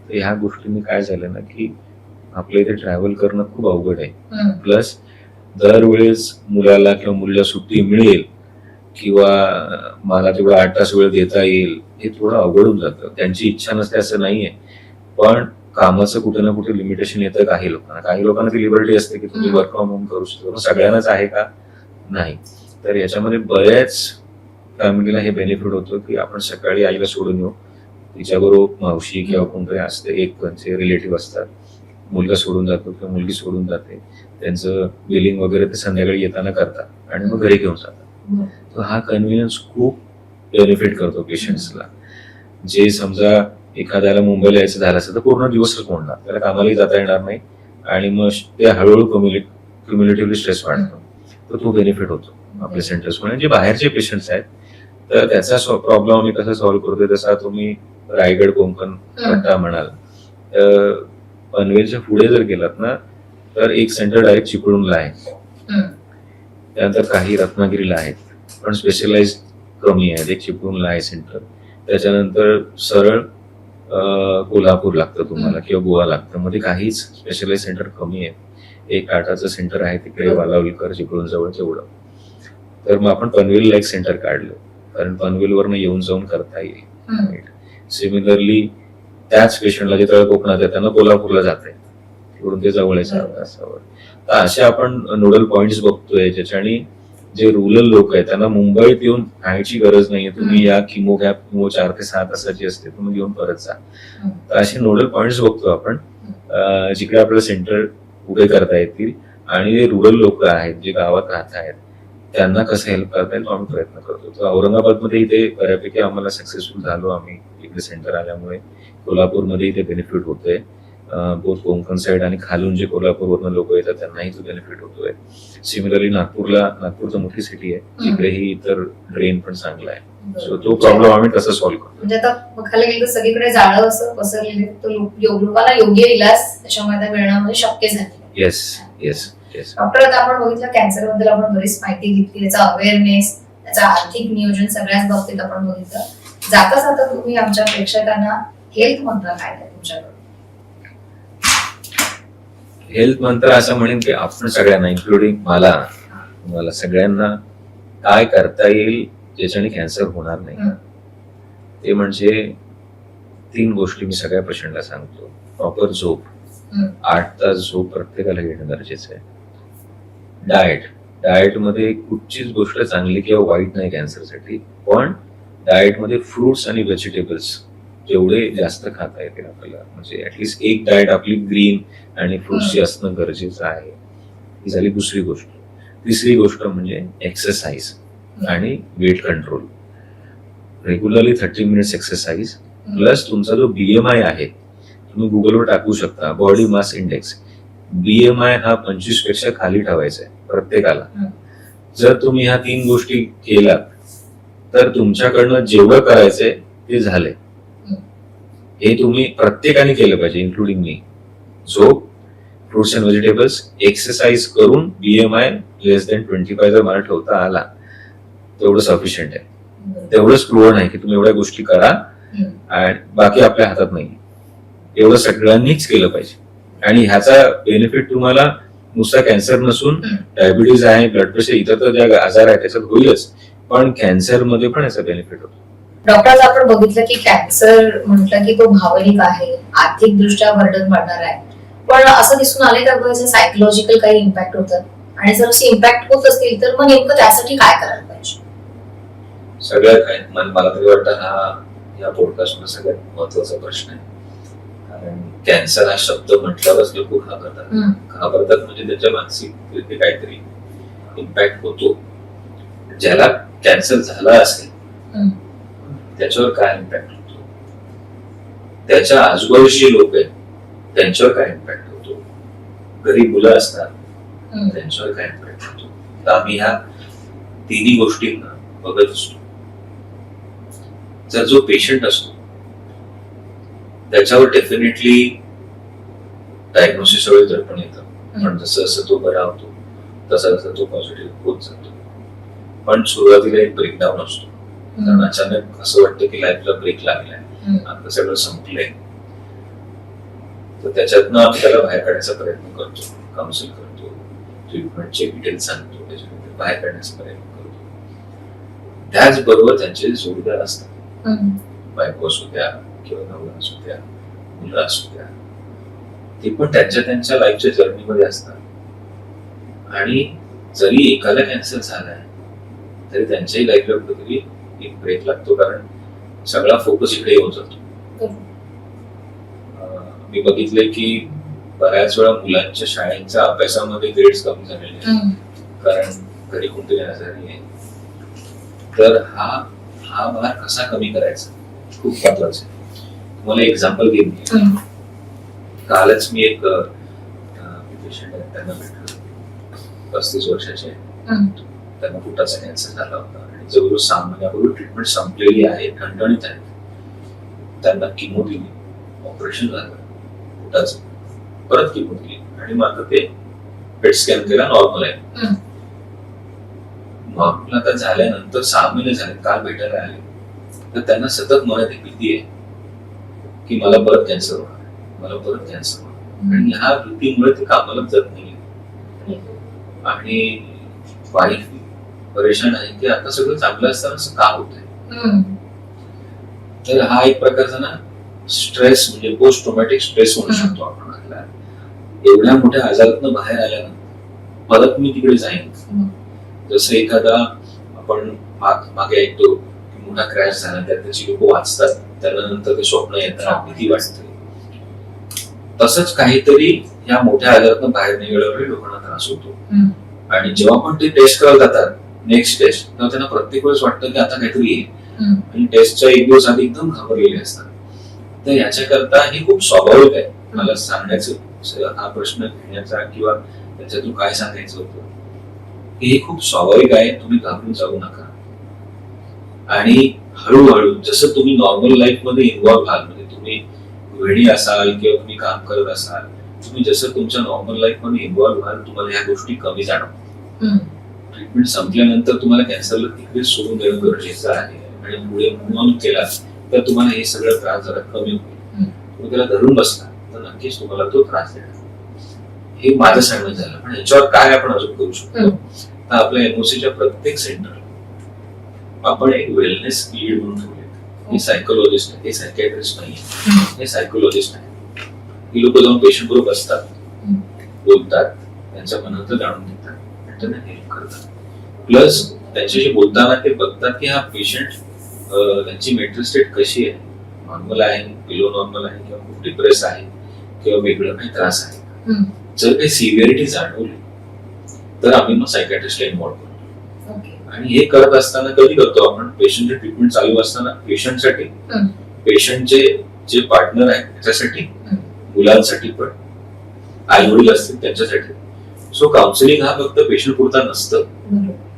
तर ह्या गोष्टींनी काय झालं ना की आपल्या इथे ट्रॅव्हल करणं खूप अवघड आहे. प्लस दरवेळेस मुलाला किंवा मुलीला सुट्टी मिळेल किंवा मला तेवढा 8 तास वेळ देता येईल हे थोडं अवघड होऊन जातं. त्यांची इच्छा नसते असं नाहीये, पण कामाचं कुठे ना कुठे लिमिटेशन येतं काही लोकांना. काही लोकांना ती लिबर्टी असते की तुम्ही वर्क फ्रॉम होम करू शकता, सगळ्यांनाच आहे का? नाही. तर याच्यामध्ये बऱ्याच फॅमिलीला हे बेनिफिट होतं की आपण सकाळी आईला सोडून येऊ, तिच्याबरोबर मावशी किंवा कोणतरी असते, एक त्यांचे रिलेटिव्ह असतात, मुलगा सोडून जातो किंवा मुलगी सोडून जाते, त्यांचं बिलिंग वगैरे ते संध्याकाळी येताना करतात आणि मग घरी घेऊन जातात. तर हा कन्व्हिनियन्स खूप बेनिफिट करतो पेशंट्सला. जे समजा एखाद्याला मुंबईला यायचं झालं असेल तर पूर्ण दिवसच मोडणार, त्याला कामालाही जाता येणार नाही आणि मग ते हळूहळू क्युम्युलेटिव्हली स्ट्रेस वाढतो. तर तो बेनिफिट होतो आपल्या सेंटर्समुळे. जे बाहेरचे पेशंट्स आहेत तर त्याचा प्रॉब्लेम आम्ही कसा सॉल्व्ह करतोय, जसा तुम्ही रायगड कोकण पट्टा म्हणाल, पनवेलच्या पुढे जर गेलात ना तर एक सेंटर डायरेक्ट चिपळूणला आहे, त्यानंतर काही रत्नागिरीला आहेत पण स्पेशलाइज कमी आहेत, एक चिपळूणला आहे सेंटर. त्याच्यानंतर सरळ कोल्हापूर लागतं तुम्हाला किंवा गोवा लागतं, मध्ये काहीच स्पेशलाइज सेंटर कमी आहे. एक टाटाचं सेंटर आहे तिकडे वालावलीकर चिपळूण जवळ तेवढं. तर मग आपण पनवेलला एक सेंटर काढलं कारण पनवेलवरनं येऊन जाऊन करता येईल. सिमिलरली त्याच पेशंटला जे तळ कोकणात आहे त्यांना कोल्हापूरला जात आहे, तिकडून ते जवळ आहे 4 तासावर. तर असे आपण नोडल पॉइंट्स बघतोय ज्याच्याने जे रुरल लोक आहेत त्यांना मुंबईत येऊन राहायची गरज नाहीये. तुम्ही या किमो घ्या, किमो 4 ते 6 तासाची असते, तुम्ही घेऊन परत जा. तर असे नोडल पॉइंट्स बघतो आपण जिकडे आपल्याला सेंटर उभे करता येतील आणि जे रुरल लोक आहेत जे गावात राहत आहेत त्यांना कसं हेल्प करता येईल तो आम्ही प्रयत्न करतो. तर औरंगाबादमध्ये इथे बऱ्यापैकी आम्हाला सक्सेसफुल झालो आम्ही इकडे सेंटर आल्यामुळे. कोल्हापूरमध्ये इथे बेनिफिट होतोय, बोथ कोकण साईड आणि खालून जे कोल्हापूरवरून लोक येतात त्यांनाही तो बेनिफिट होतोय. सिमिलरली नागपूरचं मोठी सिटी आहे, तिकडेही इतर ड्रेन पण चांगला आहे. सो तो प्रॉब्लेम आम्ही कसं सॉल्व्ह करतो. म्हणजे आता बघायला गेलं तर सगळीकडे जाळं असं पसरलेलं, तर लोकांना योग्य इलाज त्याच्यामध्ये मिळण्यामध्ये शक्य झाले. Yes yes yes. डॉक्टर, आता आपण बघितलं कॅन्सर बद्दल आपण बरीच माहिती घेतली, त्याचा अवेअरनेस, त्याचा आर्थिक नियोजन सगळ्याच बाबतीत आपण बघितलं. जाता जाता तुम्ही आमच्या प्रेक्षकांना हेल्थ मंत्र काय आहे तुमच्याकडे? हेल्थ मंत्र असं म्हणेन की आपण सगळ्यांना इन्क्लुडिंग मला सगळ्यांना काय करता येईल ज्याच्याने कॅन्सर होणार नाही, ते म्हणजे 3 गोष्टी मी सगळ्या पेशंटला सांगतो. प्रॉपर झोप, 8 तास झोप प्रत्येकाला घेणं गरजेचं आहे. डाएट मध्ये कुठचीच गोष्ट चांगली किंवा वाईट नाही कॅन्सरसाठी, पण डाएट मध्ये फ्रुट्स आणि व्हेजिटेबल्स जेवढे जास्त खाता येतील आपल्याला, म्हणजे ऍटलीस्ट एक डाएट आपली ग्रीन आणि फ्रुट्सची असणं गरजेचं आहे. ही झाली दुसरी गोष्ट. तिसरी गोष्ट म्हणजे एक्सरसाइज आणि weight control. Regularly 30 minutes exercise plus तुमचा जो BMI आहे तुम्ही गुगलवर टाकू शकता, बॉडी मास इंडेक्स. BMI हा 25 पेक्षा खाली ठेवायचा आहे प्रत्येकाला. जर तुम्ही ह्या 3 गोष्टी केलात तर तुमच्याकडनं जेवढं करायचंय ते झालंय. हे तुम्ही प्रत्येकाने केलं पाहिजे, इन्क्लुडिंग मी. झोप, फ्रुट्स अँड व्हेजिटेबल्स, एक्सरसाइज करून BMI लेस दॅन 25 जर मला ठेवता आला तेवढं सफिशियंट आहे. तेवढंच प्रूव्हन आहे की तुम्ही एवढ्या गोष्टी करा आणि बाकी आपल्या हातात नाही. एवढं सगळ्यांनीच केलं पाहिजे आणि ह्याचा बेनिफिट तुम्हाला नुसता कॅन्सर नसून डायबिटीज आहे, ब्लड प्रेशर, इतर तर ज्या आजार आहेत त्याच्यात होईलच, पण कॅन्सर मध्ये पण याचा बेनिफिट होतो. डॉक्टर, आपण बघितलं की कॅन्सर म्हटलं की तो भावनिक आहे, आर्थिक दृष्ट्या बर्डन वाढणार आहे, पण असं दिसून आले का सायकोलॉजिकल काही इम्पॅक्ट होतात, आणि जर असे इम्पॅक्ट होत असतील तर मग नेमकं त्यासाठी काय करायला पाहिजे? सगळ्यात काय मला तरी वाटतं हा या पॉडकास्टमध्ये सगळ्यात महत्वाचा प्रश्न आहे. कारण कॅन्सर हा शब्द म्हटल्यावरच लोक घाबरतात म्हणजे त्याच्या मानसिक काहीतरी इम्पॅक्ट होतो. ज्याला कॅन्सर झाला असेल त्याच्यावर काय इम्पॅक्ट होतो, त्याच्या आजूबाजूची लोक आहेत त्यांच्यावर काय इम्पॅक्ट होतो, घरी मुलं असतात त्यांच्यावर काय इम्पॅक्ट होतो. तर आम्ही ह्या तिन्ही गोष्टींना बघत असतो. जर जो पेशंट असतो त्याच्यावर डेफिनेटली डायग्नोसिस वेळी दडपण येतं, पण जसं जसं तो बरा होतो तसा तसा तो पॉझिटिव्ह होत जातो. पण सुरुवातीला एक ब्रेकडाऊन असतो, कारण अचानक असं वाटतं की लाईफला ब्रेक लागलाय, आता सगळं संपलंय. तर त्याच्यातनं आम्ही त्याला बाहेर काढण्याचा प्रयत्न करतो, काउन्सिल करतो, ट्रीटमेंटचे डिटेल सांगतो, त्याच्यानंतर बाहेर काढण्याचा प्रयत्न करतो. त्याचबरोबर त्यांचे जोडीदार असतात, बायको असू द्या किंवा नवरा असू द्या, मुलं असू द्या, ते पण त्यांच्या त्यांच्या लाईफच्या जर्नीमध्ये असतात. आणि जरी एकाला कॅन्सर झालाय तरी त्यांच्याही लाईफला कुठेतरी एक ब्रेक लागतो, कारण सगळा फोकस इकडे येऊन जातो. मी बघितलंय की बऱ्याच वेळा मुलांच्या शाळेच्या अभ्यासामध्ये ग्रेड्स कमी झालेले आहेत, कारण घरी कोणतरी आजारी आहे. तर हा भार कसा कमी करायचा खूप महत्वाचं आहे. तुम्हाला एक्झाम्पल घेईन. कालच मी एक पेशंट आहे, त्यांना भेटलो, 35 वर्षाचे, त्यांना पोटाचा कॅन्सर झाला होता आणि जवळजवळ 6 महिन्यापूर्वी ट्रीटमेंट संपलेली आहे, ठणठणीत आहे. त्यांना किमो दिली, ऑपरेशन झालं पोटाचं, परत किमो दिली आणि मग आता ते पेट स्कॅन केला, नॉर्मल आहे. नॉर्मल आता झाल्यानंतर 6 महिने झाले, काल भेटायला आले, तर त्यांना सतत मनात एक भीती आहे की मला परत कॅन्सर होणार, मला परत कॅन्सर होणार. आणि ह्या भीतीमुळे ते कामाला जात नाही. आणि वाईफ परेशान आहे की आता सगळं चांगलं असताना असं का होतंय. तर हा एक प्रकारचा ना स्ट्रेस, म्हणजे पोस्ट ट्रॉमॅटिक स्ट्रेस म्हणू शकतो आपण. एवढ्या मोठ्या आजारातनं बाहेर आल्यानंतर परत मी तिकडे जाईन. जसं एखादा आपण मागे ऐकतो की मोठा क्रॅश झाला, त्यात त्याची लोक वाचतात, त्यांना नंतर ते स्वप्न येतात, भीती वाटते. तसंच काहीतरी या मोठ्या आजारातून बाहेर निघाल्यावर लोकांना त्रास होतो. आणि जेव्हा पण ते टेस्ट करायला जातात, नेक्स्ट टेस्ट, तेव्हा त्यांना प्रत्येक वेळेस वाटतं की आता काहीतरी येईल आणि टेस्टच्या 1 दिवस आधी एकदम घाबरलेले असतात. तर याच्याकरता हे खूप स्वाभाविक आहे. मला सांगण्याचं हा प्रश्न घेण्याचा किंवा त्याच्यातून काय सांगायचं होतं, हे खूप स्वाभाविक आहे. तुम्ही घाबरून जाऊ नका. आणि हळूहळू जसं तुम्ही नॉर्मल लाईफ मध्ये इन्व्हॉल्व्ह व्हाल, म्हणजे तुम्ही गृहिणी असाल किंवा तुम्ही काम करत असाल, तुम्ही जसं तुमच्या नॉर्मल लाईफ मध्ये इन्व्हॉल्व्ह व्हाल, तुम्हाला ह्या गोष्टी कमी जाणवतात. ट्रीटमेंट संपल्यानंतर तुम्हाला कॅन्सरला तिकडे सोडून देणं गरजेचं आहे आणि पुढे मूव्ह ऑन केला तर तुम्हाला हे सगळं त्रास जरा कमी होईल. तुम्ही त्याला धरून बसला तर नक्कीच तुम्हाला तो त्रास देणार. हे माझं सांगणं झालं. पण ह्याच्यावर काय आपण अजून करू शकतो, तर आपल्या एनओसीच्या प्रत्येक सेंटर आपण एक वेलनेस लीड म्हणून ठेवले. हे सायकोलॉजिस्ट आहे, हे सायकॅट्रिस्ट नाही, हे सायकोलॉजिस्ट आहे. ही लोक जाऊन पेशंट बरोबर बसतात, बोलतात, त्यांच्या मनातलं जाणून घेतात आणि त्यांना हेल्प करतात. प्लस त्यांच्याशी बोलताना ते बघतात की हा पेशंट त्यांची मेंटल स्टेट कशी आहे, नॉर्मल आहे, बिलो नॉर्मल आहे, किंवा खूप डिप्रेस आहे, किंवा वेगळं काही त्रास आहे. जर काही सिव्हिअरिटी जाणवली तर आम्ही मग सायकॅट्रिस्टला इन्व्हॉल्व करतो. आणि हे करत असताना कधी करतो आपण, पेशंटचे ट्रीटमेंट चालू असताना पेशंटसाठी, पेशंटचे जे पार्टनर आहेत त्याच्यासाठी, मुलांसाठी पण, आई वडील असतील त्यांच्यासाठी. सो काउन्सिलिंग हा फक्त पेशंट पुरता नसतं,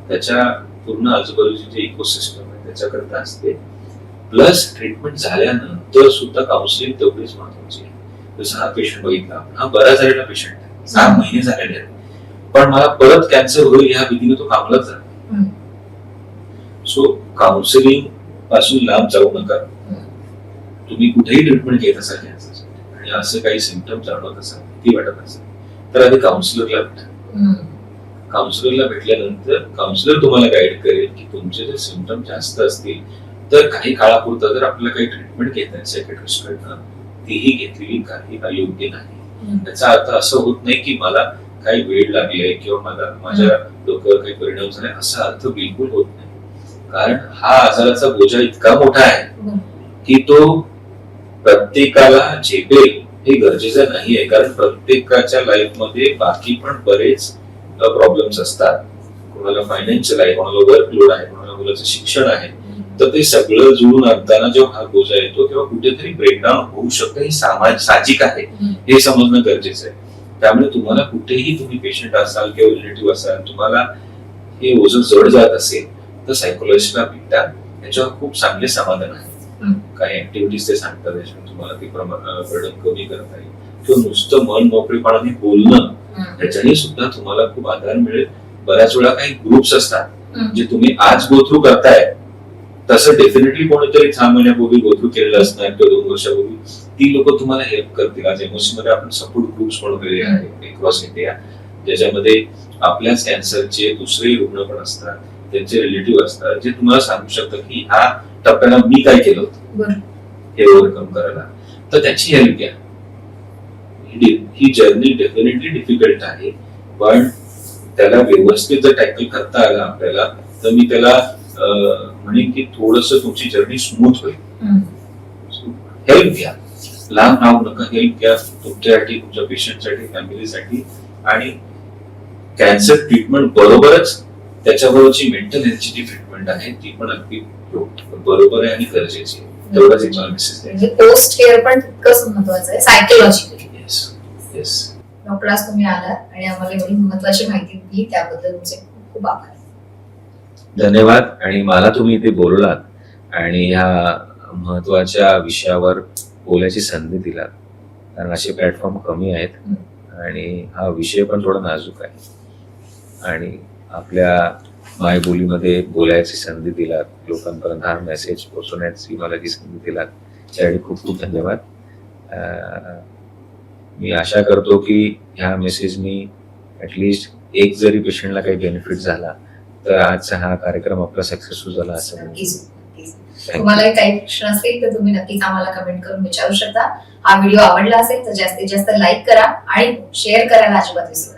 त्याच्या पूर्ण आजूबाजूची जे इकोसिस्टम आहे त्याच्याकरता असते. प्लस ट्रीटमेंट झाल्यानंतर सुद्धा काउन्सिलिंग तेवढीच महत्वाची आहे. जसं हा पेशंट बघितला, हा बरा झालेला पेशंट आहे, 6 महिने झालेले आहेत, पण मला परत कॅन्सर होईल ह्या भीतीने तो कामालाच जातो. सो काउन्सिलिंग पासून लांब जाऊ नका. तुम्ही कुठेही ट्रीटमेंट घेत असाल कॅन्सरसाठी आणि असं काही सिम्पटम जाणवत असाल, भीती वाटत असेल, तर आधी काउन्सिलरला भेटा. काउन्सिलरला भेटल्यानंतर काउन्सिलर तुम्हाला गाईड करेल की तुमचे जर सिम्पटम जास्त असतील तर काही काळापुरता जर आपल्याला काही ट्रीटमेंट घेत आहे सायकॅट्रिस्ट कडनं, तीही घेतलेली काही अयोग्य नाही. त्याचा अर्थ असं होत नाही की मला काही वेळ लागले किंवा मला माझ्या डोक्यावर काही परिणाम झाले, असा अर्थ बिलकुल होत नाही. कारण हा आजाराचा बोजा इतका मोठा आहे की तो प्रत्येकाला झेपेल हे गरजेचं नाहीये. कारण प्रत्येकाच्या लाईफ मध्ये बाकी पण बरेच प्रॉब्लेम्स असतात. कोणाला फायनान्शियल आहे, कोणाला वर्कलोड आहे, कोणाला मुलाचं शिक्षण आहे, तर ते सगळं जुळून आणताना जेव्हा हा बोजा येतो तेव्हा कुठेतरी ब्रेकडाऊन होऊ शकतं, हे साहजिक आहे, हे समजणं गरजेचं आहे. त्यामुळे तुम्हाला कुठेही तुम्ही पेशंट असाल किंवा रिलेटिव्ह असाल, तुम्हाला हे ओझं जड जात असेल तर सायकोलॉजिस्टला भेटा, याच्यावर खूप चांगले समाधान आहे. काही ऍक्टिव्हिटीज ते सांगतात त्याच्यामुळे तुम्हाला ते बर्डन कमी करता येईल, किंवा नुसतं मन मोकळेपणाने बोलणं त्याच्याने सुद्धा तुम्हाला खूप आधार मिळेल. बऱ्याच वेळा काही ग्रुप्स असतात जे तुम्ही आज गो थ्रू करताय, तसं डेफिनेटली कोणीतरी 6 महिन्यापूर्वी गो थ्रू केलेलं असणार किंवा 2 वर्षापूर्वी, ती लोक तुम्हाला हेल्प करतील. आज एमओसी मध्ये आपण सपोर्ट ग्रुप्स बनवलेले आहेत अक्रॉस इंडिया, ज्याच्यामध्ये आपल्याच कॅन्सरचे दुसरे रुग्ण पण असतात, त्यांचे रिलेटिव्ह असतात, जे तुम्हाला सांगू शकतात की ह्या टप्प्याला मी काय केलं होतं हे ओव्हरकम करायला, तर त्याची हेल्प घ्या. ही जर्नी डेफिनेटली डिफिकल्ट आहे, पण त्याला व्यवस्थित जर टॅकल करता आलं आपल्याला, तर मी त्याला म्हणेन की थोडस तुमची जर्नी स्मूथ होईल. हेल्प घ्या, लांब राहू नका, हेल्प घ्या तुमच्यासाठी, तुमच्या पेशंटसाठी, फॅमिलीसाठी. आणि कॅन्सर ट्रीटमेंट बरोबरच त्याच्याबरोबरची मेंटल हेल्थची जी ट्रीटमेंट आहे ती पण अगदी बरोबर आहे आणि गरजेची आहे. तेवढाच एक मला मेसेज म्हणजे पोस्ट केअर पण तितकंच महत्वाचं आहे सायकोलॉजिकली. Yes yes. डॉक्टर आज तुम्ही आलात आणि आम्हाला एवढी महत्वाची माहिती दिली, त्याबद्दल तुमचे खूप खूप आभार. धन्यवाद. आणि मला तुम्ही इथे बोलवलात आणि ह्या महत्वाच्या विषयावर बोलायची संधी दिलात, कारण असे प्लॅटफॉर्म कमी आहेत आणि हा विषय पण थोडा नाजूक आहे, आणि आपल्या मायबोलीमध्ये बोलायची संधी दिलात, लोकांपर्यंत हा मेसेज पोहोचवण्याची मला जी संधी दिलात, त्यासाठी खूप खूप धन्यवाद. मी आशा करतो की ह्या मेसेजनी ऍटलिस्ट एक जरी पेशंटला काही बेनिफिट झाला तर आजचा हा कार्यक्रम आपला सक्सेसफुल झाला असं तुम्हाला काही प्रश्न असतील तर तुम्ही नक्कीच आम्हाला कमेंट करून विचारू शकता. हा व्हिडिओ आवडला असेल तर जास्तीत जास्त लाईक करा आणि शेअर करायला अजिबात विसरू नका.